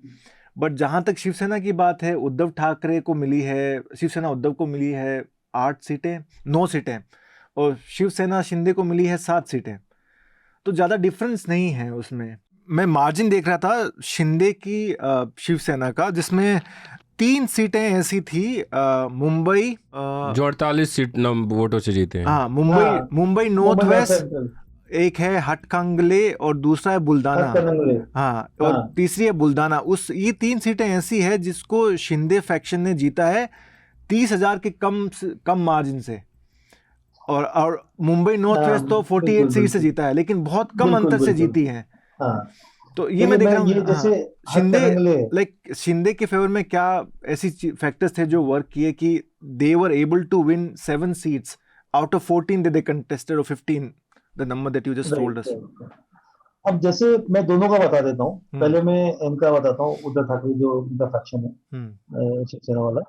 बट जहाँ तक शिवसेना की बात है, उद्धव ठाकरे को मिली है, शिवसेना उद्धव को मिली है 8 सीटें, 9 सीटें, और शिवसेना शिंदे को मिली है 7 सीटें। तो ज़्यादा डिफरेंस नहीं है उसमें। मैं मार्जिन देख रहा था शिंदे की शिवसेना का, जिसमें 3 सीटें ऐसी थी, मुंबई जो 48 सीट वोटों से जीते हैं। हाँ, मुंबई नॉर्थ वेस्ट, एक है हटकंगले और दूसरा है बुल्डाना। हाँ, और तीसरी है बुल्डाना। ये 3 सीटें ऐसी है जिसको शिंदे फैक्शन ने जीता है 30,000 के कम मार्जिन से, और मुंबई नॉर्थ वेस्ट तो 48 सीट से जीता है, लेकिन बहुत कम अंतर से जीती है। तो ये मैं देख रहा हूँ जैसे शिंदे, शिंदे के फेवर में क्या ऐसी फैक्टर्स थे जो वर्क किए कि they were able to win 7 seats out of 14 they contested, और 15 the number that you just told us. अब जैसे मैं दोनों का बता देता हूँ, पहले मैं इनका बताता हूँ, उद्धव ठाकरे जो इनका फैक्शन है शिवसेना वाला,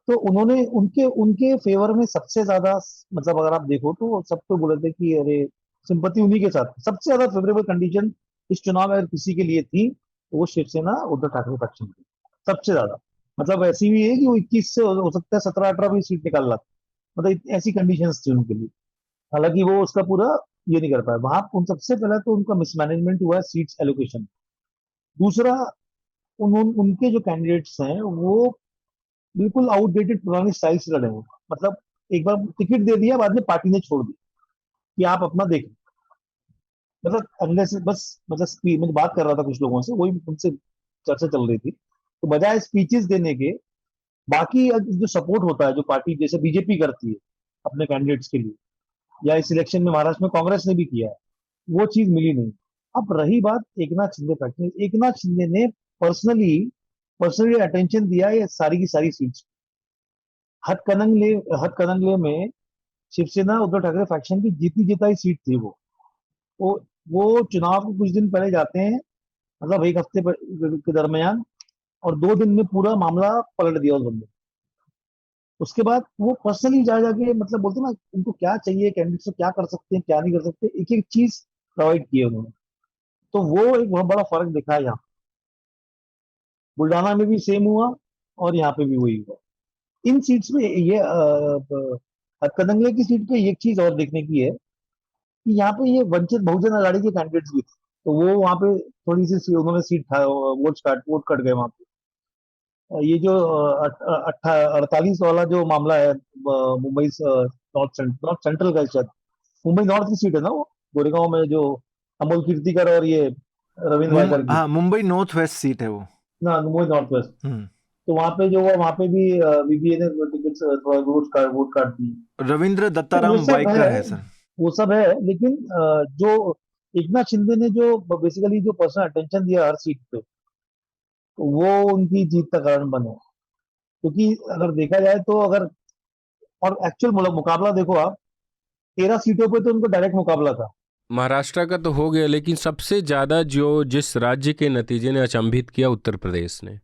तो उन्होंने उनके फेवर में सबसे ज्यादा, मतलब अगर आप देखो तो सब तो बोले थे कि अरे सिंपति उन्हीं के साथ, सबसे ज्यादा फेवरेबल कंडीशन इस चुनाव में अगर किसी के लिए थी तो वो शिवसेना उद्धव ठाकरे फैक्शन थी सबसे ज्यादा। मतलब ऐसी भी है कि वो 21 से हो सकता है 17-18 भी सीट निकाल रहा, मतलब ऐसी कंडीशंस थी उनके लिए। हालांकि वो उसका पूरा ये नहीं कर पाए वहां। उन सबसे पहले तो उनका मिसमैनेजमेंट हुआ है सीट्स एलोकेशन। दूसरा, उनके जो कैंडिडेट्स हैं वो बिल्कुल आउटडेटेड पुरानी स्टाइल से लड़े हुए, मतलब एक बार टिकट दे दिया, बाद में पार्टी ने छोड़ दी कि आप अपना देख, मतलब अगले से बस, मतलब मैं बात कर रहा था कुछ लोगों से, वही उनसे चर्चा चल रही थी, तो बजाय स्पीचेस देने के बाकी जो सपोर्ट होता है, जो पार्टी जैसे बीजेपी करती है अपने कैंडिडेट्स के लिए, या इस इलेक्शन में महाराष्ट्र में कांग्रेस ने भी किया है, वो चीज मिली नहीं। अब रही बात एकनाथ शिंदे फैक्टर, एकनाथ शिंदे ने पर्सनली अटेंशन दिया ये सारी की सारी सीट्स। हथकरंगले में शिवसेना उद्धव ठाकरे फैक्शन की जीती जिताई सीट थी वो वो चुनाव के कुछ दिन पहले जाते हैं, मतलब एक हफ्ते के दरमियान, और 2 दिन में पूरा मामला पलट दिया उस बंदे। उसके बाद वो पर्सनली जाके, मतलब बोलते ना उनको क्या चाहिए, कैंडिडेट्स को क्या कर सकते हैं क्या नहीं कर सकते, एक एक चीज प्रोवाइड की है उन्होंने। तो वो एक बहुत बड़ा फर्क दिखा है यहाँ। बुल्डाना में भी सेम हुआ और यहाँ पे भी वही हुआ। इन सीट्स में ये हथकरंगले की सीट पे एक चीज और देखने की है कि यहाँ पे ये वंचित बहुजन अघाड़ी के कैंडिडेट्स भी थे, तो वो वहाँ पे थोड़ी सी उन्होंने सीट था, वोट कट गए वहाँ पे। ये जो 48 वाला जो मामला है मुंबई नॉर्थ सेंट्रल का, शायद मुंबई नॉर्थ की सीट है ना वो, गोरेगांव में, जो अमोल कीर्तिकर और ये रविंद्र वायकर की। हाँ, मुंबई नॉर्थ वेस्ट सीट है वो ना, मुंबई नॉर्थ वेस्ट। तो वहाँ पे जो हुआ, वहाँ पे भी बीबीए ने टिकट थोड़ा वोट काट दी। रविंद्र तो दत्ताराम वाइकर है सर, वो सब है, लेकिन जो एकनाथ शिंदे ने जो बेसिकली जो पर्सनल अटेंशन दिया हर सीट पे, तो वो उनकी जीत का कारण बने। क्योंकि अगर देखा जाए तो, अगर और एक्चुअल मुकाबला देखो आप, 13 सीटों पे तो उनको डायरेक्ट मुकाबला था। महाराष्ट्र का तो हो गया, लेकिन सबसे ज्यादा जो जिस राज्य के नतीजे ने अचंभित किया, उत्तर प्रदेश ने।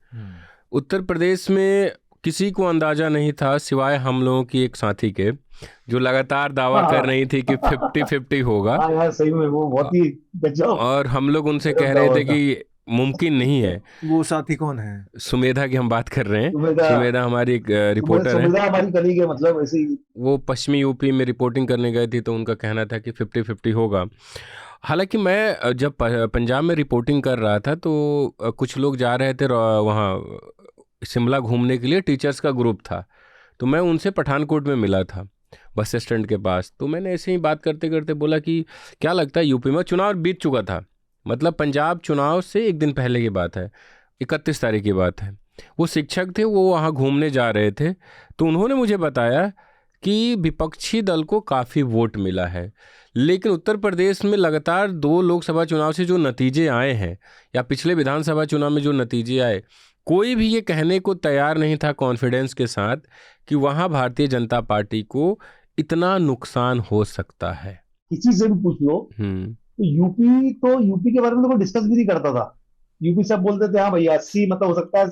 उत्तर प्रदेश में किसी को अंदाजा नहीं था सिवाय हम लोगों की एक साथी के, जो लगातार दावा कर रही थी कि 50-50 होगा। यार सही में वो बहुत ही गजब। और हम लोग उनसे कह रहे थे कि मुमकिन नहीं है। वो साथी कौन है? सुमेधा की हम बात कर रहे हैं। सुमेधा हमारी एक रिपोर्टर है, सुमेधा हमारी कलीग है, मतलब ऐसी। वो पश्चिमी यूपी में रिपोर्टिंग करने गए थे, तो उनका कहना था कि 50-50 होगा। हालांकि मैं जब पंजाब में रिपोर्टिंग कर रहा था तो कुछ लोग जा रहे थे वहाँ शिमला घूमने के लिए, टीचर्स का ग्रुप था, तो मैं उनसे पठानकोट में मिला था बस स्टैंड के पास। तो मैंने ऐसे ही बात करते करते बोला कि क्या लगता है, यूपी में चुनाव बीत चुका था, मतलब पंजाब चुनाव से एक दिन पहले की बात है, 31 तारीख की बात है। वो शिक्षक थे, वो वहाँ घूमने जा रहे थे, तो उन्होंने मुझे बताया कि विपक्षी दल को काफ़ी वोट मिला है, लेकिन उत्तर प्रदेश में लगातार 2 लोकसभा चुनाव से जो नतीजे आए हैं, या पिछले विधानसभा चुनाव में जो नतीजे आए, कोई भी ये कहने को तैयार नहीं था कॉन्फिडेंस के साथ कि वहाँ भारतीय जनता पार्टी को इतना नुकसान हो सकता है। किसी से भी पूछ लो, तो यूपी के बारे में तो कोई डिस्कस भी नहीं करता था। यूपी सब बोलते थे हाँ भैया 80, मतलब हो सकता है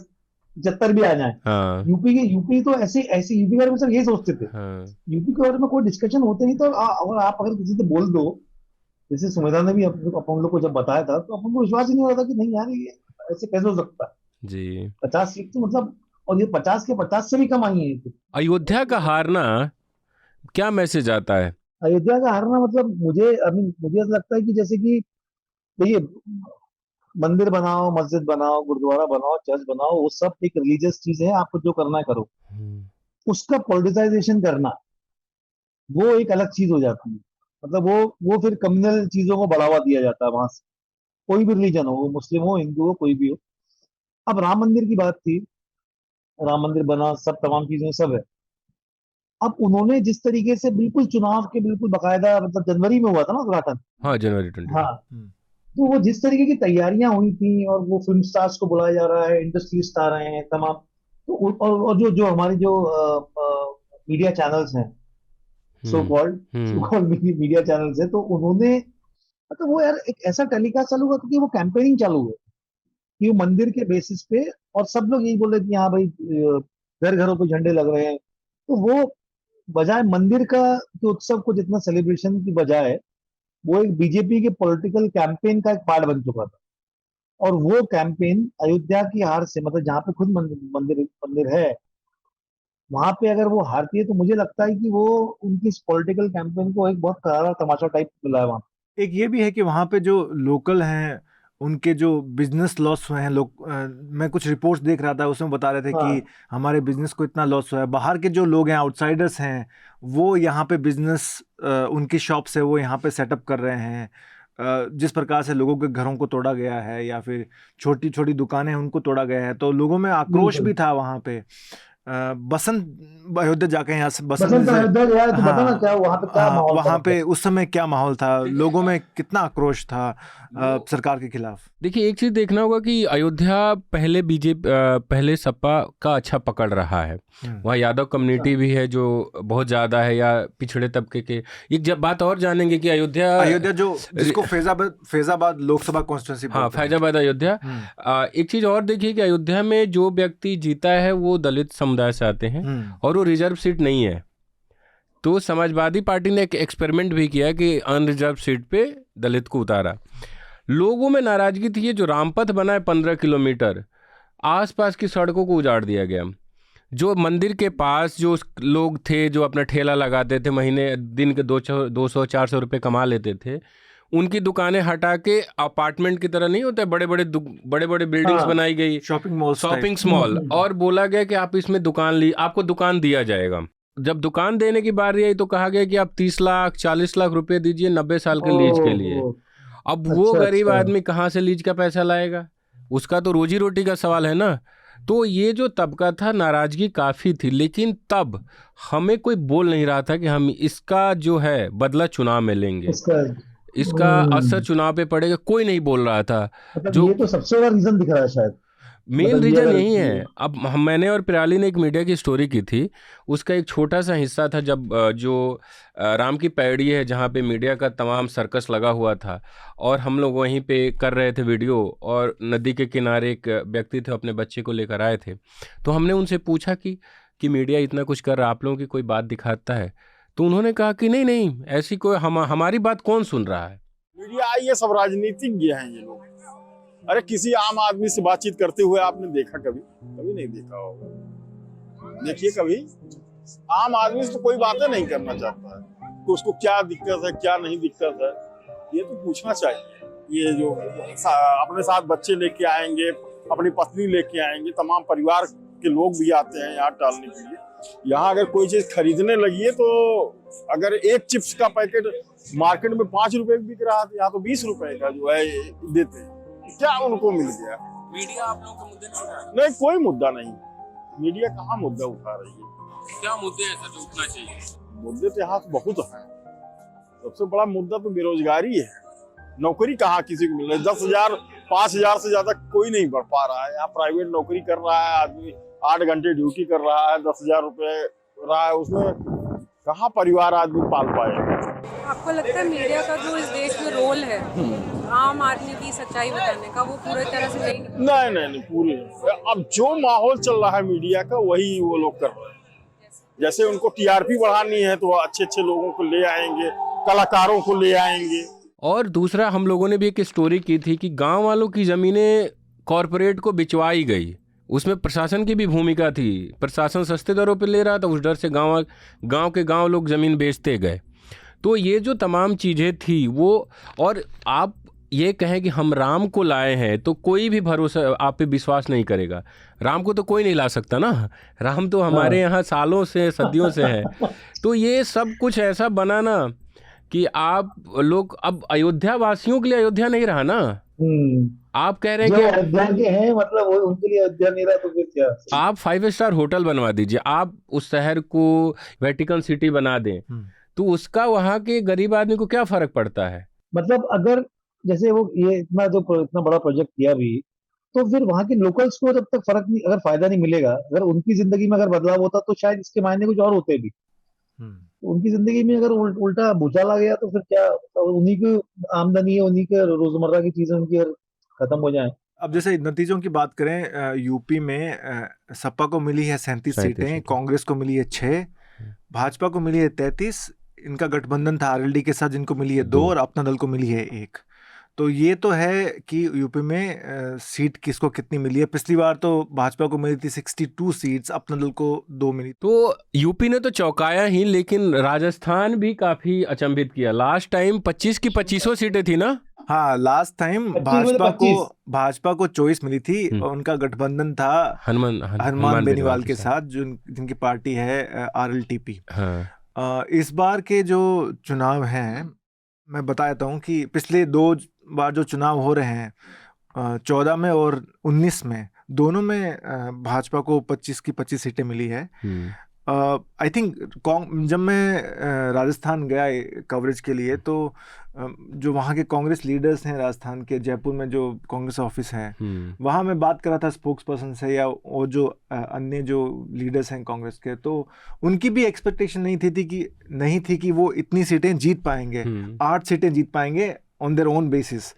75 भी आ जाए। हाँ। यूपी तो ऐसे यूपी के बारे में सब यही सोचते थे। हाँ। यूपी के बारे में कोई डिस्कशन होते नहीं। तो अगर किसी से बोल दो, जैसे सुमेधा ने भी अपन लोग को जब बताया था, तो अपन को विश्वास ही नहीं हो रहा था कि नहीं यार ये ऐसे कैसे हो सकता है जी। 50 सीट तो मतलब, और ये 50 के 50 से भी कम आई है। अयोध्या का हारना क्या मैसेज आता है? अयोध्या का हारना मतलब मुझे ऐसा लगता है कि जैसे कि देखिए, मंदिर बनाओ, मस्जिद बनाओ, गुरुद्वारा बनाओ, चर्च बनाओ, वो सब एक रिलीजियस चीज है, आपको जो करना है करो। उसका पॉलिटिसाइजेशन करना, वो एक अलग चीज हो जाती है। मतलब वो फिर कम्युनल चीजों को बढ़ावा दिया जाता है वहां से, कोई भी रिलीजन हो, वो मुस्लिम हो, हिंदू हो, कोई भी हो। अब राम मंदिर की बात थी, राम मंदिर बना, सब तमाम चीजें सब है। अब उन्होंने जिस तरीके से बिल्कुल चुनाव के बिल्कुल बकायदा, मतलब जनवरी में हुआ था ना उद्घाटन। हाँ, जनवरी 20। हाँ, तो वो जिस तरीके की तैयारियां हुई थी, और वो फिल्म स्टार्स को बुलाया जा रहा है, इंडस्ट्री स्टार आए हैं तमाम, तो और जो जो हमारी जो मीडिया चैनल्स हैं, सो कॉल्ड मीडिया चैनल्स है, तो उन्होंने मतलब वो यार एक ऐसा टेलीकास्ट चालू हुआ, क्योंकि वो कैंपेनिंग चालू हुई कि वो मंदिर के बेसिस पे, और सब लोग यही बोल रहे थे कि हाँ भाई घर घरों पे झंडे लग रहे हैं। तो वो बजाय मंदिर का के उत्सव को जितना सेलिब्रेशन की बजाय, वो एक बीजेपी के पॉलिटिकल कैंपेन का एक पार्ट बन चुका था। और वो कैंपेन अयोध्या की हार से, मतलब जहाँ पे खुद मंदिर मंदिर है, वहां पे अगर वो हारती है, तो मुझे लगता है कि वो उनकी इस पॉलिटिकल कैंपेन को एक बहुत करारा तमाशा टाइप मिला है वहां। एक ये भी है कि वहाँ पे जो लोकल हैं उनके जो बिजनेस लॉस हुए हैं, मैं कुछ रिपोर्ट्स देख रहा था, उसमें बता रहे थे कि हमारे बिजनेस को इतना लॉस हुआ है। बाहर के जो लोग हैं, आउटसाइडर्स हैं, वो यहाँ पे बिजनेस उनकी शॉप से वो यहाँ पे सेटअप कर रहे हैं। जिस प्रकार से लोगों के घरों को तोड़ा गया है, या फिर छोटी छोटी दुकानें उनको तोड़ा गया है, तो लोगों में आक्रोश भी था वहाँ पे। बसंत अयोध्या जाके, यहाँ से बसंत अयोध्या गया तो बताना क्या वहाँ पे क्या माहौल था? वहाँ पे उस समय क्या माहौल था, लोगों में कितना आक्रोश था सरकार के खिलाफ? देखिए, एक चीज़ देखना होगा कि अयोध्या पहले पहले सपा का अच्छा पकड़ रहा है। वहाँ यादव कम्युनिटी भी है जो बहुत ज़्यादा है, या पिछड़े तबके के। एक जब बात और जानेंगे कि अयोध्या जो जिसको फैजाबाद लोकसभा कॉन्स्टिट्यूंसी, हाँ, फैजाबाद अयोध्या। एक चीज़ और देखिए कि अयोध्या में जो व्यक्ति जीता है वो दलित समुदाय से आते हैं, और वो रिजर्व सीट नहीं है। तो समाजवादी पार्टी ने एक एक्सपेरिमेंट भी किया कि अनरिजर्व सीट पे दलित को उतारा। लोगों में नाराजगी थी। ये जो रामपथ बना है 15 किलोमीटर, आसपास की सड़कों को उजाड़ दिया गया। जो मंदिर के पास जो लोग थे, जो अपना ठेला लगाते थे, महीने दिन के 200-400 रुपये कमा लेते थे, उनकी दुकानें हटा के अपार्टमेंट की तरह नहीं होते, बड़े बड़े बिल्डिंग्स बनाई गई, शॉपिंग मॉल, और बोला गया कि आप इसमें आपको दुकान दिया जाएगा। जब दुकान देने की बारी आई तो कहा गया कि आप 30 लाख 40 लाख रुपए दीजिए 90 साल के लीज के लिए। अब वो गरीब आदमी कहाँ से लीज का पैसा लाएगा? उसका तो रोजी रोटी का सवाल है ना। तो ये जो तबका था, नाराजगी काफ़ी थी, लेकिन तब हमें कोई बोल नहीं रहा था कि हम इसका जो है बदला चुनाव में लेंगे, इसका असर चुनाव पे पड़ेगा। कोई नहीं बोल रहा था। जो ये तो सबसे बड़ा रीजन दिख रहा है, शायद मेन रीजन यही है। अब मैंने और पिराली ने एक मीडिया की स्टोरी की थी, उसका एक छोटा सा हिस्सा था, जब जो राम की पैड़ी है जहाँ पे मीडिया का तमाम सर्कस लगा हुआ था, और हम लोग वहीं पे कर रहे थे वीडियो, और नदी के किनारे एक व्यक्ति थे, अपने बच्चे को लेकर आए थे। तो हमने उनसे पूछा कि मीडिया इतना कुछ कर रहा है, आप लोगों की कोई बात दिखाता है? तो उन्होंने कहा कि नहीं, ऐसी कोई हमारी बात कौन सुन रहा है। मीडिया ये सब राजनीतिज्ञ हैं ये लोग। अरे किसी आम आदमी से बातचीत करते हुए आपने देखा कभी? कभी नहीं देखा होगा। देखिए, कभी आम आदमी से तो कोई बातें नहीं करना चाहता है कि उसको क्या दिक्कत है, क्या नहीं दिक्कत है, ये तो पूछना चाहिए। ये जो अपने साथ बच्चे लेके आएंगे, अपनी पत्नी लेके आएंगे, तमाम परिवार के लोग भी आते हैं यहाँ टहलने के लिए। यहाँ अगर कोई चीज खरीदने लगी है, तो अगर एक चिप्स का पैकेट मार्केट में 5 रुपए बिक रहा है, यहाँ तो 20 रुपए का जो है देते हैं। क्या उनको मिल गया? मीडिया आप लोगों का मुद्दे नहीं उठा रही? नहीं, कोई मुद्दा नहीं। मीडिया कहाँ मुद्दा उठा रही है? क्या मुद्दे हैं सर जो उठना चाहिए? मुद्दे तो यहाँ बहुत हैं। सबसे बड़ा मुद्दा तो बेरोजगारी है। नौकरी कहाँ किसी को मिल रही है? 10,000 5,000 से ज्यादा कोई नहीं बढ़ पा रहा है। यहाँ प्राइवेट नौकरी कर रहा है आदमी, 8 घंटे ड्यूटी कर रहा है, 10,000 रुपए रहा है, उसमें कहाँ परिवार आदमी पाल पाएगा? आपको लगता है मीडिया का जो इस देश में रोल है आम आदमी की सच्चाई बताने का, वो पूरी तरह से नहीं पूरी। अब जो माहौल चल रहा है मीडिया का, वही वो लोग कर रहे हैं। जैसे उनको टीआरपी बढ़ानी है तो अच्छे लोगों को ले आएंगे, कलाकारों को ले आएंगे। और दूसरा, हम लोगों ने भी एक स्टोरी की थी कि गांव वालों की ज़मीनें कॉरपोरेट को बिचवाई गई। उसमें प्रशासन की भी भूमिका थी। प्रशासन सस्ते दरों पे ले रहा था, उस डर से गांव के गांव लोग ज़मीन बेचते गए। तो ये जो तमाम चीज़ें थी वो, और आप ये कहें कि हम राम को लाए हैं तो कोई भी भरोसा आप पे विश्वास नहीं करेगा। राम को तो कोई नहीं ला सकता ना, राम तो हमारे यहाँ सालों से सदियों से है। तो ये सब कुछ ऐसा बना ना कि आप लोग, अब अयोध्या वासियों के लिए अयोध्या नहीं रहा ना, आप कह रहे हैं जो कि अयोध्या के हैं, मतलब वो उनके लिए अयोध्या नहीं रहा तो फिर क्या? आप 5 स्टार होटल बनवा दीजिए, आप उस शहर को वेटिकन सिटी बना दें, तो उसका वहाँ के गरीब आदमी को क्या फर्क पड़ता है? मतलब अगर जैसे वो ये इतना बड़ा प्रोजेक्ट किया भी, तो फिर वहां के लोकल्स को जब तक फर्क नहीं, अगर फायदा नहीं मिलेगा, अगर उनकी जिंदगी में अगर बदलाव होता तो शायद इसके मायने कुछ और होते भी। तो उनकी जिंदगी में अगर उल्टा भूचाल आ गया तो फिर क्या, उन्हीं की आमदनी है, उन्हीं के रोजमर्रा की चीजें उनकी अगर खत्म हो जाए। अब जैसे नतीजों की बात करें, यूपी में सपा को मिली है 37 सीटें, कांग्रेस को मिली है 6, भाजपा को मिली है 33, इनका गठबंधन था आरएलडी के साथ जिनको मिली है 2 और अपना दल को मिली है 1। तो ये तो है कि यूपी में सीट किसको कितनी मिली है। पिछली बार तो भाजपा को मिली थी 62 सीट्स, अपना दल को 2 मिली। तो यूपी ने तो चौंकाया ही, लेकिन राजस्थान भी काफी अचंभित किया। लास्ट टाइम 25 की 25 सीटें थी ना? हाँ, लास्ट टाइम भाजपा को 24 मिली थी और उनका गठबंधन था हनुमान बेनीवाल के साथ, जिनकी पार्टी है आरएलटीपी। इस बार के जो चुनाव हैं, मैं बता देता हूँ कि पिछले 2 बार जो चुनाव हो रहे हैं, 14 में और 19 में, दोनों में भाजपा को 25 की 25 सीटें मिली है। आई थिंक जब मैं राजस्थान गया कवरेज के लिए, तो जो वहाँ के कांग्रेस लीडर्स हैं राजस्थान के, जयपुर में जो कांग्रेस ऑफिस है, वहाँ मैं बात कर रहा था स्पोक्स पर्सन से या वो जो अन्य जो लीडर्स हैं कांग्रेस के, तो उनकी भी एक्सपेक्टेशन नहीं थी कि वो इतनी सीटें जीत पाएंगे। 8 सीटें जीत पाएंगे ऑन देयर ओन बेसिस।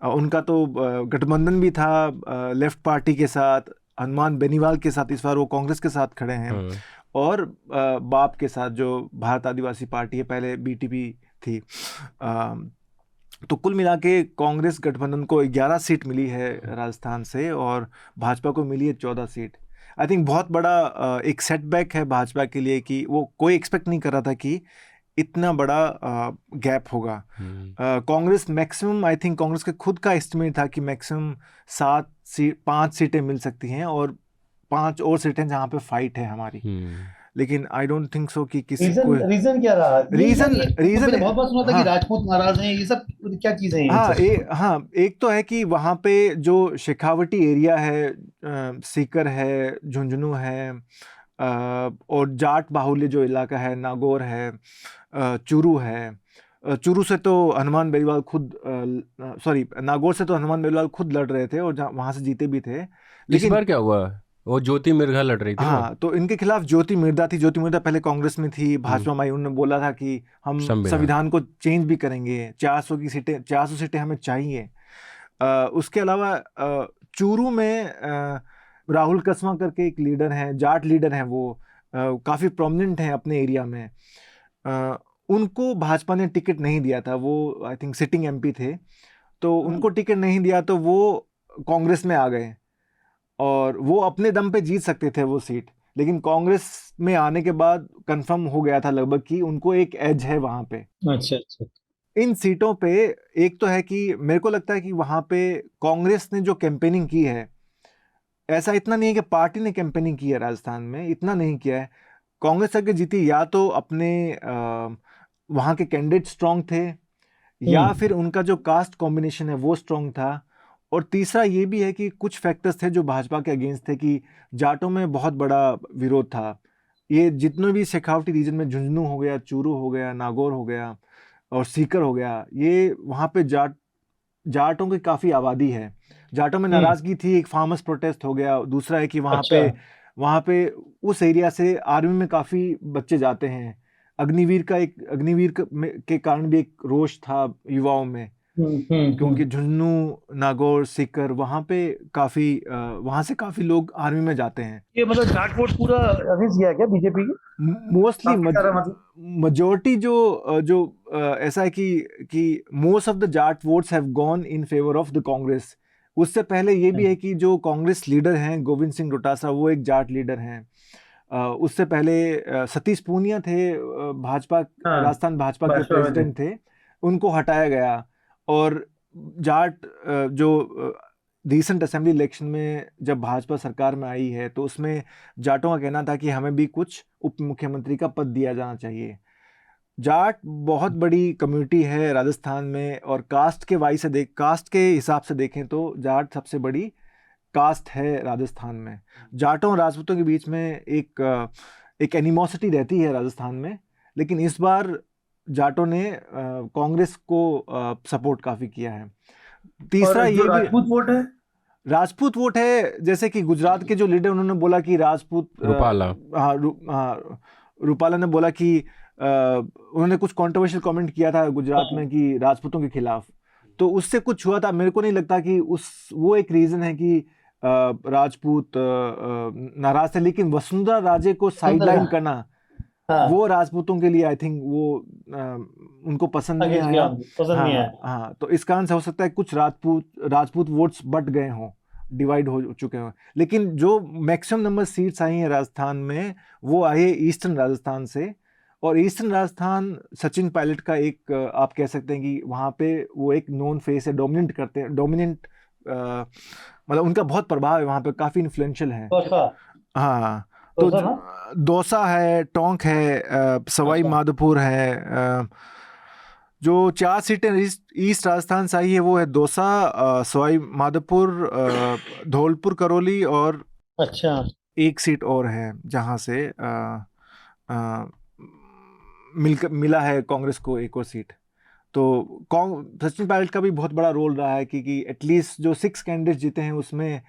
उनका तो गठबंधन भी था लेफ्ट पार्टी के साथ, हनुमान बेनीवाल के साथ, इस बार वो कांग्रेस के साथ खड़े हैं, और बाप के साथ जो भारत आदिवासी पार्टी है, पहले बीटीपी थी। तो कुल मिला के कांग्रेस गठबंधन को 11 सीट मिली है राजस्थान से और भाजपा को मिली है 14 सीट। आई थिंक बहुत बड़ा एक सेटबैक है भाजपा के लिए कि वो कोई एक्सपेक्ट नहीं कर रहा था कि इतना बड़ा गैप होगा। Congress maximum, I think Congress के खुद का एस्टिमेट था कि मैक्सिमम 5 सीटें मिल सकती हैं और 5 और सीटें जहाँ पे फाइट है हमारी। लेकिन आई डोंट थिंक सो कि किसी को रीजन क्या रहा? रीजन बहुत बार सुना था कि राजपूत नाराज हैं, ये सब क्या चीजें हैं? एक तो है कि वहाँ पे जो शेखावटी एरिया है, सीकर है, झुंझुनू है, और जाट बाहुल्य जो इलाका है, नागौर है, चूरू है। चूरू से तो हनुमान बेनीवाल खुद नागौर से तो हनुमान बेनीवाल खुद लड़ रहे थे और वहाँ से जीते भी थे। लेकिन इस बार क्या हुआ? वो ज्योति मिर्धा लड़ रही थी। हाँ, तो इनके खिलाफ ज्योति मिर्धा थी। ज्योति मिर्धा पहले कांग्रेस में थी, भाजपा में आई। उन्होंने बोला था कि हम संविधान को चेंज भी करेंगे, 400 सीटें हमें चाहिए। उसके अलावा चूरू में राहुल कसवा करके एक लीडर हैं, जाट लीडर हैं, वो काफ़ी प्रोमिनेंट हैं अपने एरिया में। उनको भाजपा ने टिकट नहीं दिया था, वो आई थिंक सिटिंग एमपी थे, तो उनको टिकट नहीं दिया, तो वो कांग्रेस में आ गए और वो अपने दम पे जीत सकते थे वो सीट। लेकिन कांग्रेस में आने के बाद कंफर्म हो गया था लगभग कि उनको एक एज है वहाँ पे। अच्छा। इन सीटों पे एक तो है कि मेरे को लगता है कि वहाँ पे कांग्रेस ने जो कैंपेनिंग की है, ऐसा इतना नहीं है कि पार्टी ने कैंपेनिंग की है राजस्थान में, इतना नहीं किया है। कांग्रेस अगर जीती, या तो अपने वहाँ के कैंडिडेट स्ट्रांग थे, या फिर उनका जो कास्ट कॉम्बिनेशन है वो स्ट्रांग था, और तीसरा ये भी है कि कुछ फैक्टर्स थे जो भाजपा के अगेंस्ट थे कि जाटों में बहुत बड़ा विरोध था। ये जितने भी शेखावटी रीजन में, झुंझुनू हो गया, चूरू हो गया, नागौर हो गया और सीकर हो गया, ये वहाँ पे जाटों की काफ़ी आबादी है। जाटों में नाराज़गी थी, एक फार्मर्स प्रोटेस्ट हो गया। दूसरा है कि वहाँ पे उस एरिया से आर्मी में काफ़ी बच्चे जाते हैं। अग्निवीर के कारण भी एक रोष था युवाओं में, क्योंकि झुंझुनू, नागौर, सीकर वहाँ पे वहाँ से काफ़ी लोग आर्मी में जाते हैं। ये मतलब जाट वोट पूरा अगेंस्ट गया क्या बीजेपी की? मोस्टली मेजॉरिटी जो ऐसा है कि most of the Jat votes have gone in favour of the Congress. उससे पहले ये भी है कि जो कांग्रेस लीडर हैं गोविंद सिंह डोटासरा, वो एक जाट लीडर हैं। उससे पहले सतीश पूनिया थे, राजस्थान भाजपा के प्रेसिडेंट थे, उनको हटाया गया। और जाट जो रिसेंट असेंबली इलेक्शन में जब भाजपा सरकार में आई है, तो उसमें जाटों का कहना था कि हमें भी कुछ उप मुख्यमंत्री का पद दिया जाना चाहिए। जाट बहुत बड़ी कम्युनिटी है राजस्थान में, और कास्ट के हिसाब से देखें तो जाट सबसे बड़ी कास्ट है राजस्थान में। जाटों और राजपूतों के बीच में एक एनिमोसिटी रहती है राजस्थान में, लेकिन इस बार जाटों ने कांग्रेस को सपोर्ट काफी किया है। तीसरा ये भी राजपूत वोट है, जैसे कि गुजरात के जो लीडर उन्होंने बोला कि राजपूत रूपाला ने बोला कि उन्होंने कुछ कंट्रोवर्शियल कमेंट किया था गुजरात में कि राजपूतों के खिलाफ, तो उससे कुछ हुआ था। मेरे को नहीं लगता कि वो एक रीजन है कि राजपूत नाराज थे, लेकिन वसुंधरा राजे को साइडलाइन करना वो राजपूतों के लिए आई थिंक वो उनको पसंद नहीं आया। हाँ, तो इस कारण से हो सकता है कुछ राजपूत वोट्स बट गए हों, डिवाइड हो चुके हों, लेकिन जो मैक्सिमम नंबर सीट्स आई हैं राजस्थान में वो आई है ईस्टर्न राजस्थान से। और ईस्टर्न राजस्थान सचिन पायलट का एक आप कह सकते हैं कि वहाँ पे वो एक नोन फेस है, डोमिनेंट मतलब उनका बहुत प्रभाव है वहाँ पे, काफ़ी इन्फ्लुएंशियल है। हाँ, तो दौसा है, टोंक है, सवाई माधोपुर है। जो 4 सीटें ईस्ट राजस्थान से आई है वो है दौसा, सवाई माधोपुर, धौलपुर करौली, और एक सीट और है जहाँ से मिला है कांग्रेस को एक और सीट। तो सचिन पायलट का भी बहुत बड़ा रोल रहा है कि एटलीस्ट जो 6 कैंडिडेट जीते हैं उसमें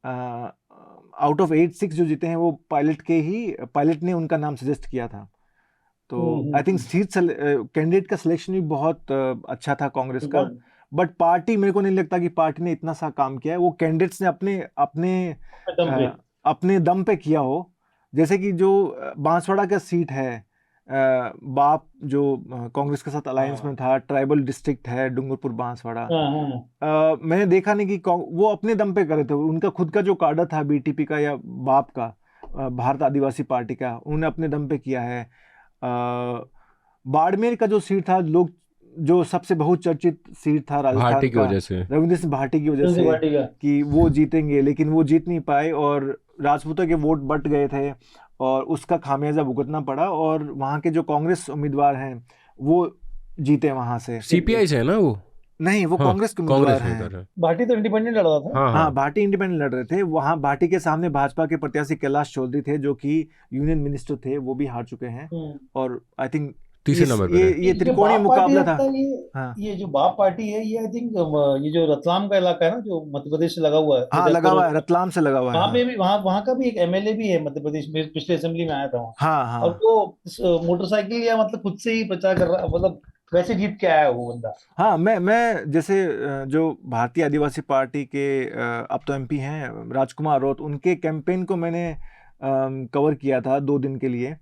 आउट ऑफ 8 6 जो जीते हैं वो पायलट ने उनका नाम सजेस्ट किया था। तो आई थिंक कैंडिडेट का सिलेक्शन भी बहुत अच्छा था कांग्रेस का, बट पार्टी मेरे को नहीं लगता कि पार्टी ने इतना सा काम किया है। वो कैंडिडेट्स ने अपने दम पे किया हो, जैसे कि जो बांसवाड़ा का सीट है, बाप जो कांग्रेस के साथ अलायंस में था, ट्राइबल डिस्ट्रिक्ट है डूंगरपुर बांसवाड़ा, मैंने देखा नहीं कि वो अपने दम पे करे थे। उनका खुद का जो कार्डर था बीटीपी का या बाप का, भारत आदिवासी पार्टी का, उन्होंने अपने दम पे किया है। बाड़मेर का जो सीट था, जो सबसे बहुचर्चित सीट था राजस्थान का, रविंद्र सिंह भाटी की वजह से कि वो जीतेंगे, लेकिन वो जीत नहीं पाए और राजपूतों के वोट बट गए थे और उसका खामियाजा भुगतना पड़ा, और वहाँ के जो कांग्रेस उम्मीदवार हैं वो जीते वहाँ से। सीपीआई से है ना वो? नहीं, वो कांग्रेस के उम्मीदवार हैं। भाटी तो इंडिपेंडेंट लड़ रहा था। हाँ, भाटी इंडिपेंडेंट लड़ रहे थे। वहाँ भाटी के सामने भाजपा के प्रत्याशी कैलाश चौधरी थे जो कि यूनियन मिनिस्टर थे, वो भी हार चुके हैं। और आई थिंक तीसरे नंबर पे ये त्रिकोणीय मुकाबला था। ये जो बाप पार्टी है ये आई थिंक ये जो रतलाम का इलाका है ना, जो मध्य प्रदेश से लगा हुआ है। हाँ, लगा हुआ है, रतलाम से लगा हुआ है। वहाँ पे भी वहाँ का भी एक एमएलए भी है मध्य प्रदेश में, पिछले असेंबली में आया था वहाँ। हाँ। और वो मोटरसाइकिल या मतलब खुद से ही प्रचार कर रहा, मतलब वैसे जीत के आया वो बंदा। हाँ, मैं जैसे जो भारतीय आदिवासी पार्टी के अब तो एमपी हैं राजकुमार रोत, उनके कैंपेन को मैंने कवर किया था 2 दिन के लिए।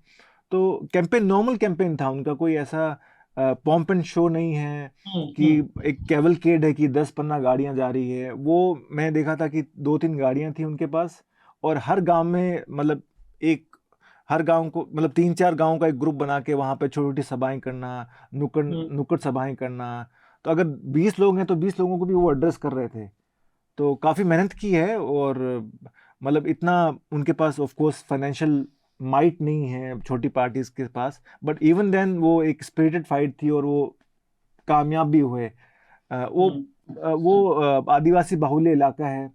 तो कैंपेन नॉर्मल कैंपेन था उनका, कोई ऐसा पॉम्प एंड शो नहीं है कि एक कैवलकेड है कि 10-15 गाड़ियां जा रही है। वो मैं देखा था कि 2-3 गाड़ियां थी उनके पास, और हर गांव में मतलब हर गांव को मतलब 3-4 गांव का एक ग्रुप बना के वहाँ पे छोटी-छोटी सभाएं करना, नुक्कड़ सभाएं करना। तो अगर 20 लोग हैं तो 20 लोगों को भी वो एड्रेस कर रहे थे। तो काफ़ी मेहनत की है, और मतलब इतना उनके पास ऑफ कोर्स फाइनेंशियल माइट नहीं है छोटी पार्टीज के पास, बट इवन देन वो एक स्पिरिटेड फाइट थी और वो कामयाब भी हुए। वो आदिवासी बाहुल्य इलाका है,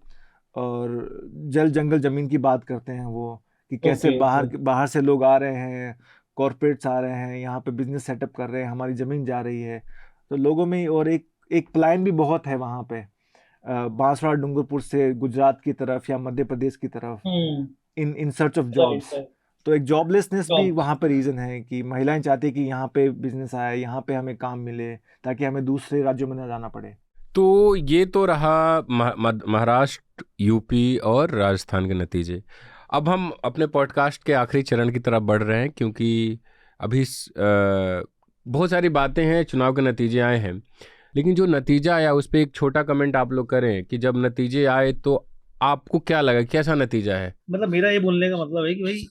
और जल जंगल जमीन की बात करते हैं वो, कि कैसे बाहर से लोग आ रहे हैं, कॉरपोरेट्स आ रहे हैं यहाँ पे बिजनेस सेटअप कर रहे हैं, हमारी ज़मीन जा रही है। तो लोगों में और एक प्लान भी बहुत है वहाँ पे, बांसवाड़ा डूंगरपुर से गुजरात की तरफ या मध्य प्रदेश की तरफ, इन सर्च ऑफ जॉब्स। तो एक जॉबलेसनेस भी वहाँ पे रीज़न है कि महिलाएं चाहती है कि यहाँ पे बिजनेस आए, यहाँ पे हमें काम मिले, ताकि हमें दूसरे राज्यों में न जाना पड़े। तो ये तो रहा महाराष्ट्र, यूपी और राजस्थान के नतीजे। अब हम अपने पॉडकास्ट के आखिरी चरण की तरफ बढ़ रहे हैं, क्योंकि अभी बहुत सारी बातें हैं, चुनाव के नतीजे आए हैं, लेकिन जो नतीजा आया उस पर एक छोटा कमेंट आप लोग करें कि जब नतीजे आए तो आपको क्या लगा, कैसा नतीजा है? मतलब मेरा ये बोलने का मतलब है कि भाई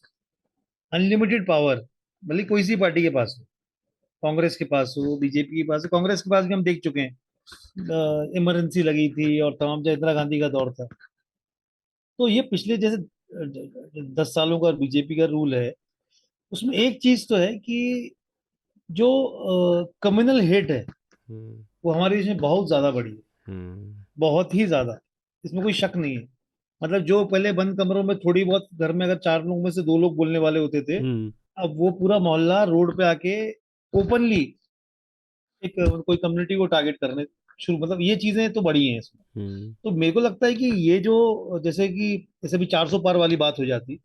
अनलिमिटेड पावर भले कोई सी पार्टी के पास हो, कांग्रेस के पास हो, बीजेपी के पास हो। कांग्रेस के पास भी हम देख चुके हैं, इमरजेंसी लगी थी और तमाम, जब इंदिरा गांधी का दौर था। तो ये पिछले जैसे 10 सालों का बीजेपी का रूल है, उसमें एक चीज तो है कि जो कम्युनल हेट है वो हमारे देश में बहुत ज्यादा बढ़ी है, बहुत ही ज्यादा, इसमें कोई शक नहीं है। मतलब जो पहले बंद कमरों में थोड़ी बहुत, घर में अगर 4 लोग में से 2 लोग बोलने वाले होते थे, अब वो पूरा मोहल्ला रोड पे आके ओपनली एक कोई कम्युनिटी को टारगेट करने शुरू, मतलब ये चीजें तो बड़ी हैं इसमें। तो मेरे को लगता है कि ये जो जैसे भी 400 पार वाली बात हो जाती,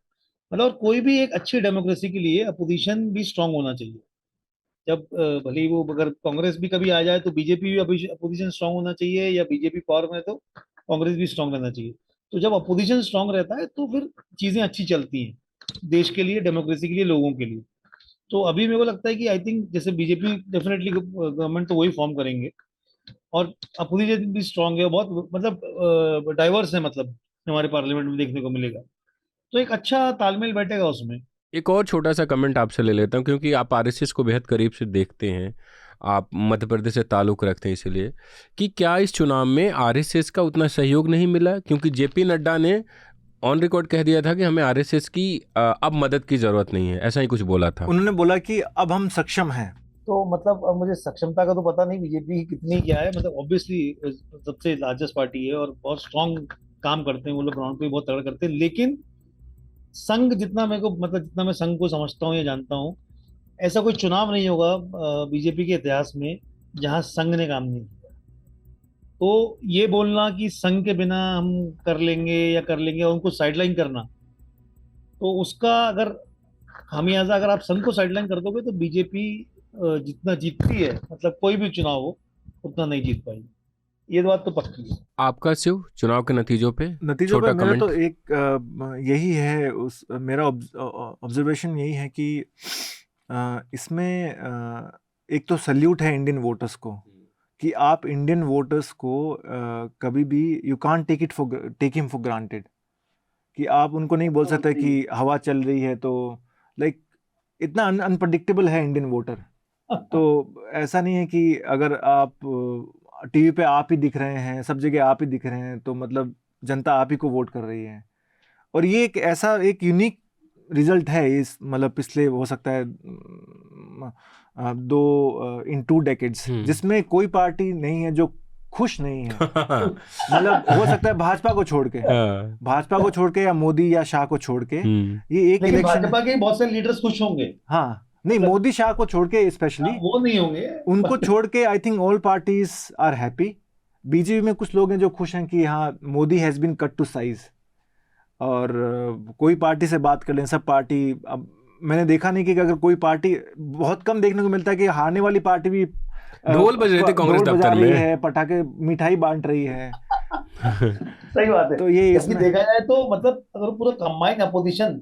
मतलब और कोई भी एक अच्छी डेमोक्रेसी के लिए अपोजिशन भी स्ट्रांग होना चाहिए। जब भले ही वो अगर कांग्रेस भी कभी आ जाए तो बीजेपी भी अपोजिशन स्ट्रांग होना चाहिए, या बीजेपी पावर में है तो कांग्रेस भी स्ट्रांग रहना चाहिए। तो जब अपोजिशन स्ट्रांग रहता है तो फिर चीजें अच्छी चलती हैं देश के लिए, डेमोक्रेसी के लिए, लोगों के लिए। तो अभी मेरे को लगता है कि आई थिंक जैसे बीजेपी डेफिनेटली गवर्नमेंट तो वही फॉर्म करेंगे, और अपोजिशन भी स्ट्रांग है, बहुत मतलब डाइवर्स है, मतलब हमारे पार्लियामेंट में देखने को मिलेगा। तो एक अच्छा तालमेल बैठेगा उसमें। एक और छोटा सा कमेंट आपसे ले लेता हूँ, क्योंकि आप आरएसएस को बेहद करीब से देखते हैं, आप मध्य प्रदेश से ताल्लुक़ रखते हैं, इसलिए कि क्या इस चुनाव में आरएसएस का उतना सहयोग नहीं मिला? क्योंकि जेपी नड्डा ने ऑन रिकॉर्ड कह दिया था कि हमें आरएसएस की अब मदद की ज़रूरत नहीं है, ऐसा ही कुछ बोला था। उन्होंने बोला कि अब हम सक्षम हैं। तो मतलब अब मुझे सक्षमता का तो पता नहीं बीजेपी कितनी क्या है, मतलब ऑब्वियसली सबसे लार्जेस्ट पार्टी है और बहुत स्ट्रांग काम करते हैं वो लोग, ग्राउंड पे बहुत तगड़ करते हैं। लेकिन संघ जितना मेरे को, मतलब जितना मैं संघ को समझता हूँ या जानता हूँ, ऐसा कोई चुनाव नहीं होगा बीजेपी के इतिहास में जहां संघ ने काम नहीं किया। तो ये बोलना कि संघ के बिना हम कर लेंगे और उनको साइडलाइन करना, तो उसका अगर खामियाजा अगर आप संघ को साइडलाइन कर दोगे तो बीजेपी जितना जीतती है, मतलब कोई भी चुनाव हो, उतना नहीं जीत पाएगी। ये बात तो पक्की है। आपका शिव चुनाव के नतीजों पे मेरा कमेंट? तो एक यही है, मेरा ऑब्जर्वेशन यही है कि इसमें एक तो सल्यूट है इंडियन वोटर्स को, कि आप इंडियन वोटर्स को कभी भी you can't take him for granted, कि आप उनको नहीं बोल सकते कि हवा चल रही है, तो लाइक इतना अनप्रडिक्टेबल है इंडियन वोटर। तो ऐसा नहीं है कि अगर आप टीवी पे आप ही दिख रहे हैं, सब जगह आप ही दिख रहे हैं, तो मतलब जनता आप ही को वोट कर रही है। और ये एक ऐसा एक यूनिक रिजल्ट है इस, मतलब पिछले हो सकता है 2 डेकेड्स जिसमें कोई पार्टी नहीं है जो खुश नहीं है। मतलब हो सकता है भाजपा को छोड़ के या मोदी या शाह को छोड़ के, ये एक इलेक्शन, भाजपा के बहुत से लीडर्स खुश होंगे। हाँ, नहीं, मोदी शाह को छोड़ के स्पेशली वो नहीं होंगे, उनको छोड़ के I think all parties are happy. BJP में कुछ लोग हैं जो खुश हैं कि हाँ, Modi has been cut to size. और कोई पार्टी से बात कर लें, सब पार्टी, अब मैंने देखा नहीं कि अगर कोई पार्टी, बहुत कम देखने को मिलता है कि हारने वाली पार्टी भी ढोल बज रहे थे कांग्रेस दफ्तर में, है, पटाखे मिठाई बांट रही है। सही बात है। तो ये इसमें देखा जाए तो मतलब अगर पूरा कंबाइंड अपोजिशन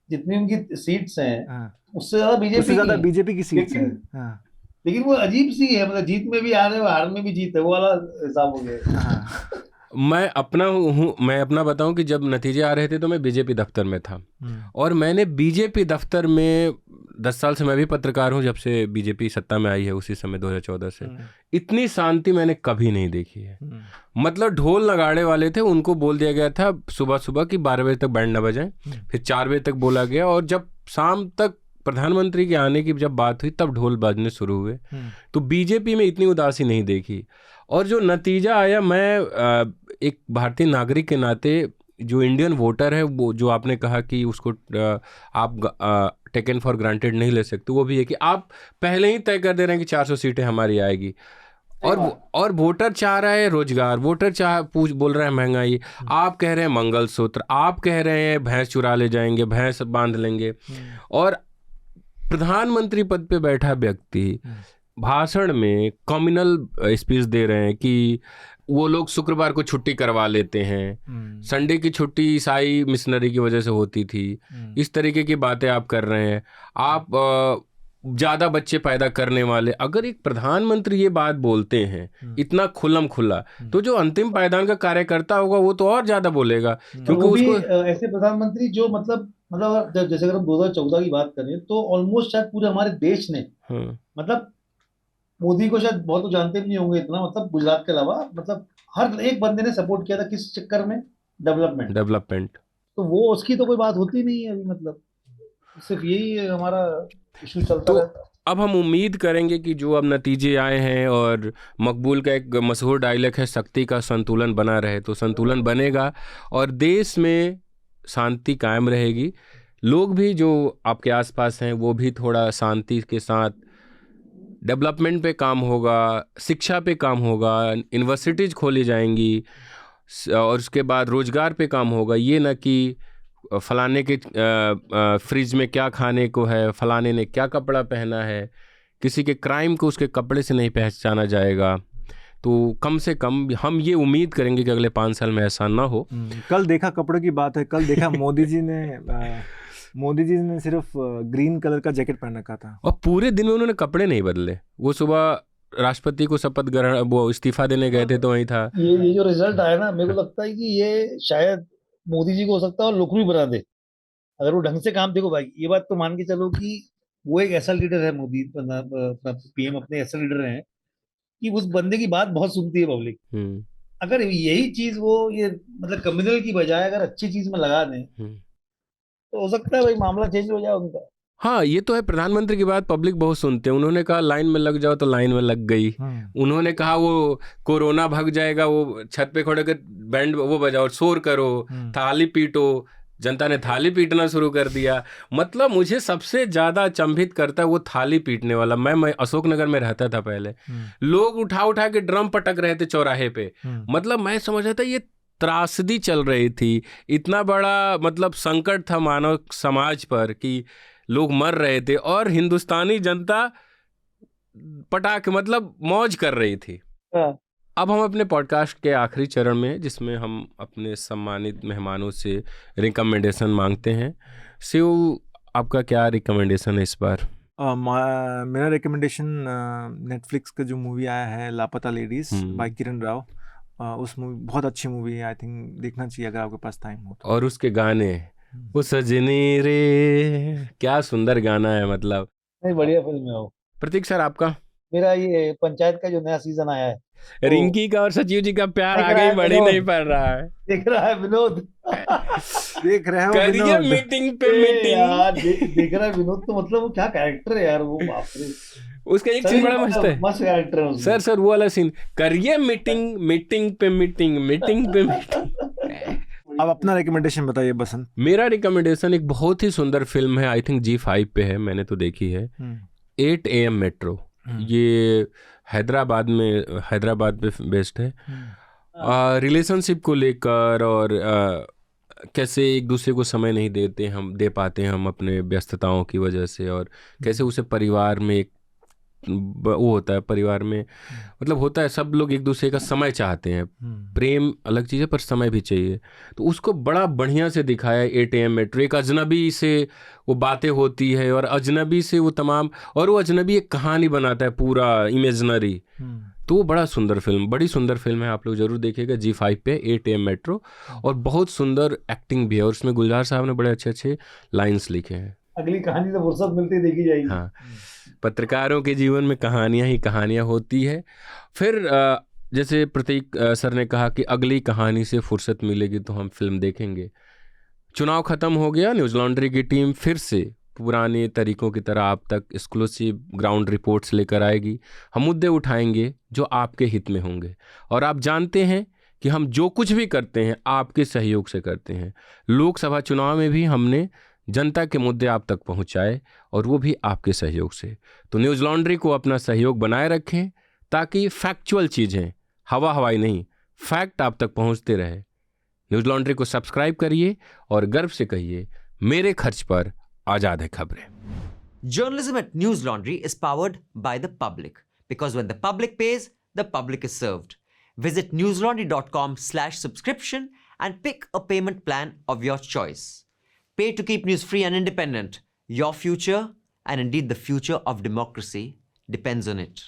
जितनी उनकी सीट्स हैं, उससे ज्यादा बीजेपी की सीट्स हैं। लेकिन वो अजीब सी है, मतलब जीत में भी हार है, हार में भी जीत है, वो वाला हिसाब हो गया। मैं अपना बताऊं कि जब नतीजे आ रहे थे तो मैं बीजेपी दफ्तर में था, और मैंने बीजेपी दफ्तर में 10 साल से मैं भी पत्रकार हूं, जब से बीजेपी सत्ता में आई है उसी समय 2014 से, इतनी शांति मैंने कभी नहीं देखी है। मतलब ढोल नगाड़े वाले थे, उनको बोल दिया गया था सुबह सुबह कि 12 बजे तक बैंड न बजाएं, फिर 4 बजे तक बोला गया, और जब शाम तक प्रधानमंत्री के आने की जब बात हुई तब ढोल बजने शुरू हुए। तो बीजेपी में इतनी उदासी नहीं देखी। और जो नतीजा आया, मैं एक भारतीय नागरिक के नाते, जो इंडियन वोटर है, वो जो आपने कहा कि उसको आप टेकन फॉर ग्रांटेड नहीं ले सकते, वो भी है कि आप पहले ही तय कर दे रहे हैं कि 400 सीटें हमारी आएगी, और वोटर चाह रहा है रोजगार, वोटर बोल रहा है महंगाई, आप कह रहे हैं मंगलसूत्र, आप कह रहे हैं भैंस चुरा ले जाएंगे, भैंस बांध लेंगे, और प्रधानमंत्री पद पे बैठा व्यक्ति भाषण में कम्युनल स्पीच दे रहे हैं कि वो लोग शुक्रवार को छुट्टी करवा लेते हैं, संडे की छुट्टी ईसाई मिशनरी की वजह से होती थी, इस तरीके की बातें आप कर रहे हैं, आप ज़्यादा बच्चे पैदा करने वाले। अगर एक प्रधानमंत्री ये बात बोलते हैं इतना खुल्लम खुल्ला, तो जो अंतिम पायदान का कार्यकर्ता होगा वो तो और ज़्यादा बोलेगा, क्योंकि उसको ऐसे प्रधानमंत्री जो मतलब जैसे अगर हम 2014 की बात करें तो ऑलमोस्ट शायद पूरे हमारे देश ने, मतलब मोदी को शायद बहुत तो जानते भी नहीं होंगे इतना, मतलब गुजरात के अलावा मतलब हर एक बंदे ने सपोर्ट किया था, किस चक्कर में, डेवलपमेंट। तो वो उसकी तो कोई बात होती नहीं है अभी, मतलब सिर्फ यही हमारा इशू चलता रहता है। अब हम उम्मीद करेंगे कि जो अब नतीजे आए हैं, और मकबूल का एक मशहूर डायलॉग है शक्ति का संतुलन बना रहे, तो संतुलन बनेगा और देश में शांति कायम रहेगी। लोग भी जो आपके आसपास हैं वो भी थोड़ा शांति के साथ डेवलपमेंट पे काम होगा, शिक्षा पे काम होगा, यूनिवर्सिटीज़ खोली जाएंगी और उसके बाद रोज़गार पे काम होगा। ये ना कि फलाने के फ्रिज में क्या खाने को है, फलाने ने क्या कपड़ा पहना है, किसी के क्राइम को उसके कपड़े से नहीं पहचाना जाएगा। तो कम से कम हम ये उम्मीद करेंगे कि अगले 5 साल में ऐसा ना हो। कल देखा, कपड़े की बात है, कल देखा मोदी जी ने सिर्फ ग्रीन कलर का जैकेट पहन रखा था और पूरे दिन में उन्होंने कपड़े नहीं बदले। वो सुबह राष्ट्रपति को शपथ ग्रहण, वो इस्तीफा देने गए थे तो वही था। ये जो रिजल्ट आया ना, मेरे को लगता है कि ये शायद मोदी जी को हो सकता है और लुकड़ी बना दे, अगर वो ढंग से काम। देखो भाई, ये बात तो मान के चलो कि वो एक ऐसा लीडर है, मोदी पीएम अपने ऐसे लीडर हैं कि उस बंदे की बात बहुत सुनती है पब्लिक। अगर यही चीज वो ये मतलब कम्युनल की बजाय अगर अच्छी चीज में लगा दें तो हो सकता है भाई मामला चेंज हो जाए उनका। हाँ, ये तो है। प्रधानमंत्री की बात पब्लिक बहुत सुनते हैं। उन्होंने कहा लाइन में लग जाओ तो लाइन में लग गई। उन्होंने कहा वो कोरोना भाग जाएगा, वो छत पे खड़े कर बैंड वो बजाओ, शोर करो, थाली पीटो, जनता ने थाली पीटना शुरू कर दिया। मतलब मुझे सबसे ज्यादा अचंभित करता है वो थाली पीटने वाला। मैं अशोकनगर में रहता था पहले, लोग उठा के ड्रम पटक रहे थे चौराहे पे। मतलब मैं समझ रहा था ये त्रासदी चल रही थी, इतना बड़ा मतलब संकट था मानव समाज पर कि लोग मर रहे थे और हिंदुस्तानी जनता पटाख मतलब मौज कर रही थी। अब हम अपने पॉडकास्ट के आखिरी चरण में, जिसमें हम अपने सम्मानित मेहमानों से रिकमेंडेशन मांगते हैं। शिव, आपका क्या रिकमेंडेशन है इस बार? मेरा रिकमेंडेशन नेटफ्लिक्स का जो मूवी आया है लापता लेडीज बाय किरण राव, उस मूवी बहुत अच्छी मूवी है। आई थिंक देखना चाहिए अगर आपके पास टाइम हो तो। और उसके गाने, वो सजनी रे, क्या सुंदर गाना है। मतलब नहीं, बढ़िया फिल्म है वो। प्रतीक सर, आपका? मेरा ये पंचायत का जो नया सीजन आया है, रिंकी का और सचिव जी का प्यार आगे बढ़ी नहीं पड़ रहा है। देख रहा है विनोद? देख रहे हो करिए मीटिंग पे मीटिंग यार, देख रहा है विनोद। तो मतलब वो क्या कैरेक्टर है यार, वो बाप रे। उसका एक सीन बड़ा मस्त है, मस्त कैरेक्टर है उसमें। सर वो वाला सीन, करिए मीटिंग पे मीटिंग। अब अपना रिकमेंडेशन बताइए बसंत। मेरा रिकमेंडेशन एक बहुत ही सुंदर फिल्म है, आई थिंक G5 पे है, मैंने तो देखी है, 8 AM मेट्रो। ये हैदराबाद पे बेस्ड है। रिलेशनशिप को लेकर और कैसे एक दूसरे को समय नहीं दे पाते हम अपने व्यस्तताओं की वजह से, और कैसे उसे परिवार में एक वो होता है, परिवार में मतलब होता है सब लोग एक दूसरे का समय चाहते हैं। प्रेम अलग चीज़ है पर समय भी चाहिए, तो उसको बड़ा बढ़िया से दिखाया है 8 AM मेट्रो। एक अजनबी से वो बातें होती है और अजनबी से वो तमाम, और वो अजनबी एक कहानी बनाता है पूरा इमेजिनरी। तो वो बड़ा सुंदर फिल्म, बड़ी सुंदर फिल्म है, आप लोग जरूर देखिएगा G5 पे 8 AM मेट्रो। और बहुत सुंदर एक्टिंग भी है, और उसमें गुलजार साहब ने बड़े अच्छे लाइन्स लिखे हैं। अगली कहानी तो फुर्सत मिलती देखी जाएगी। हाँ, पत्रकारों के जीवन में कहानियां ही कहानियां होती है। फिर जैसे प्रतीक सर ने कहा कि अगली कहानी से फुर्सत मिलेगी तो हम फिल्म देखेंगे। चुनाव ख़त्म हो गया, न्यूज़ लॉन्ड्री की टीम फिर से पुराने तरीकों की तरह आप तक एक्सक्लूसिव ग्राउंड रिपोर्ट्स लेकर आएगी। हम मुद्दे उठाएंगे जो आपके हित में होंगे, और आप जानते हैं कि हम जो कुछ भी करते हैं आपके सहयोग से करते हैं। लोकसभा चुनाव में भी हमने जनता के मुद्दे आप तक पहुंचाए, और वो भी आपके सहयोग से। तो न्यूज़ लॉन्ड्री को अपना सहयोग बनाए रखें ताकि फैक्चुअल चीज़ें, हवाई नहीं, फैक्ट आप तक पहुंचते रहे। न्यूज़ लॉन्ड्री को सब्सक्राइब करिए और गर्व से कहिए, मेरे खर्च पर आज़ाद है खबरें। Journalism at News Laundry is powered by the public, because when the public pays, the public is served. Visit newslaundry.com/subscription and pick a payment plan of your choice. Pay to keep news free and independent. Your future, and indeed the future of democracy, depends on it.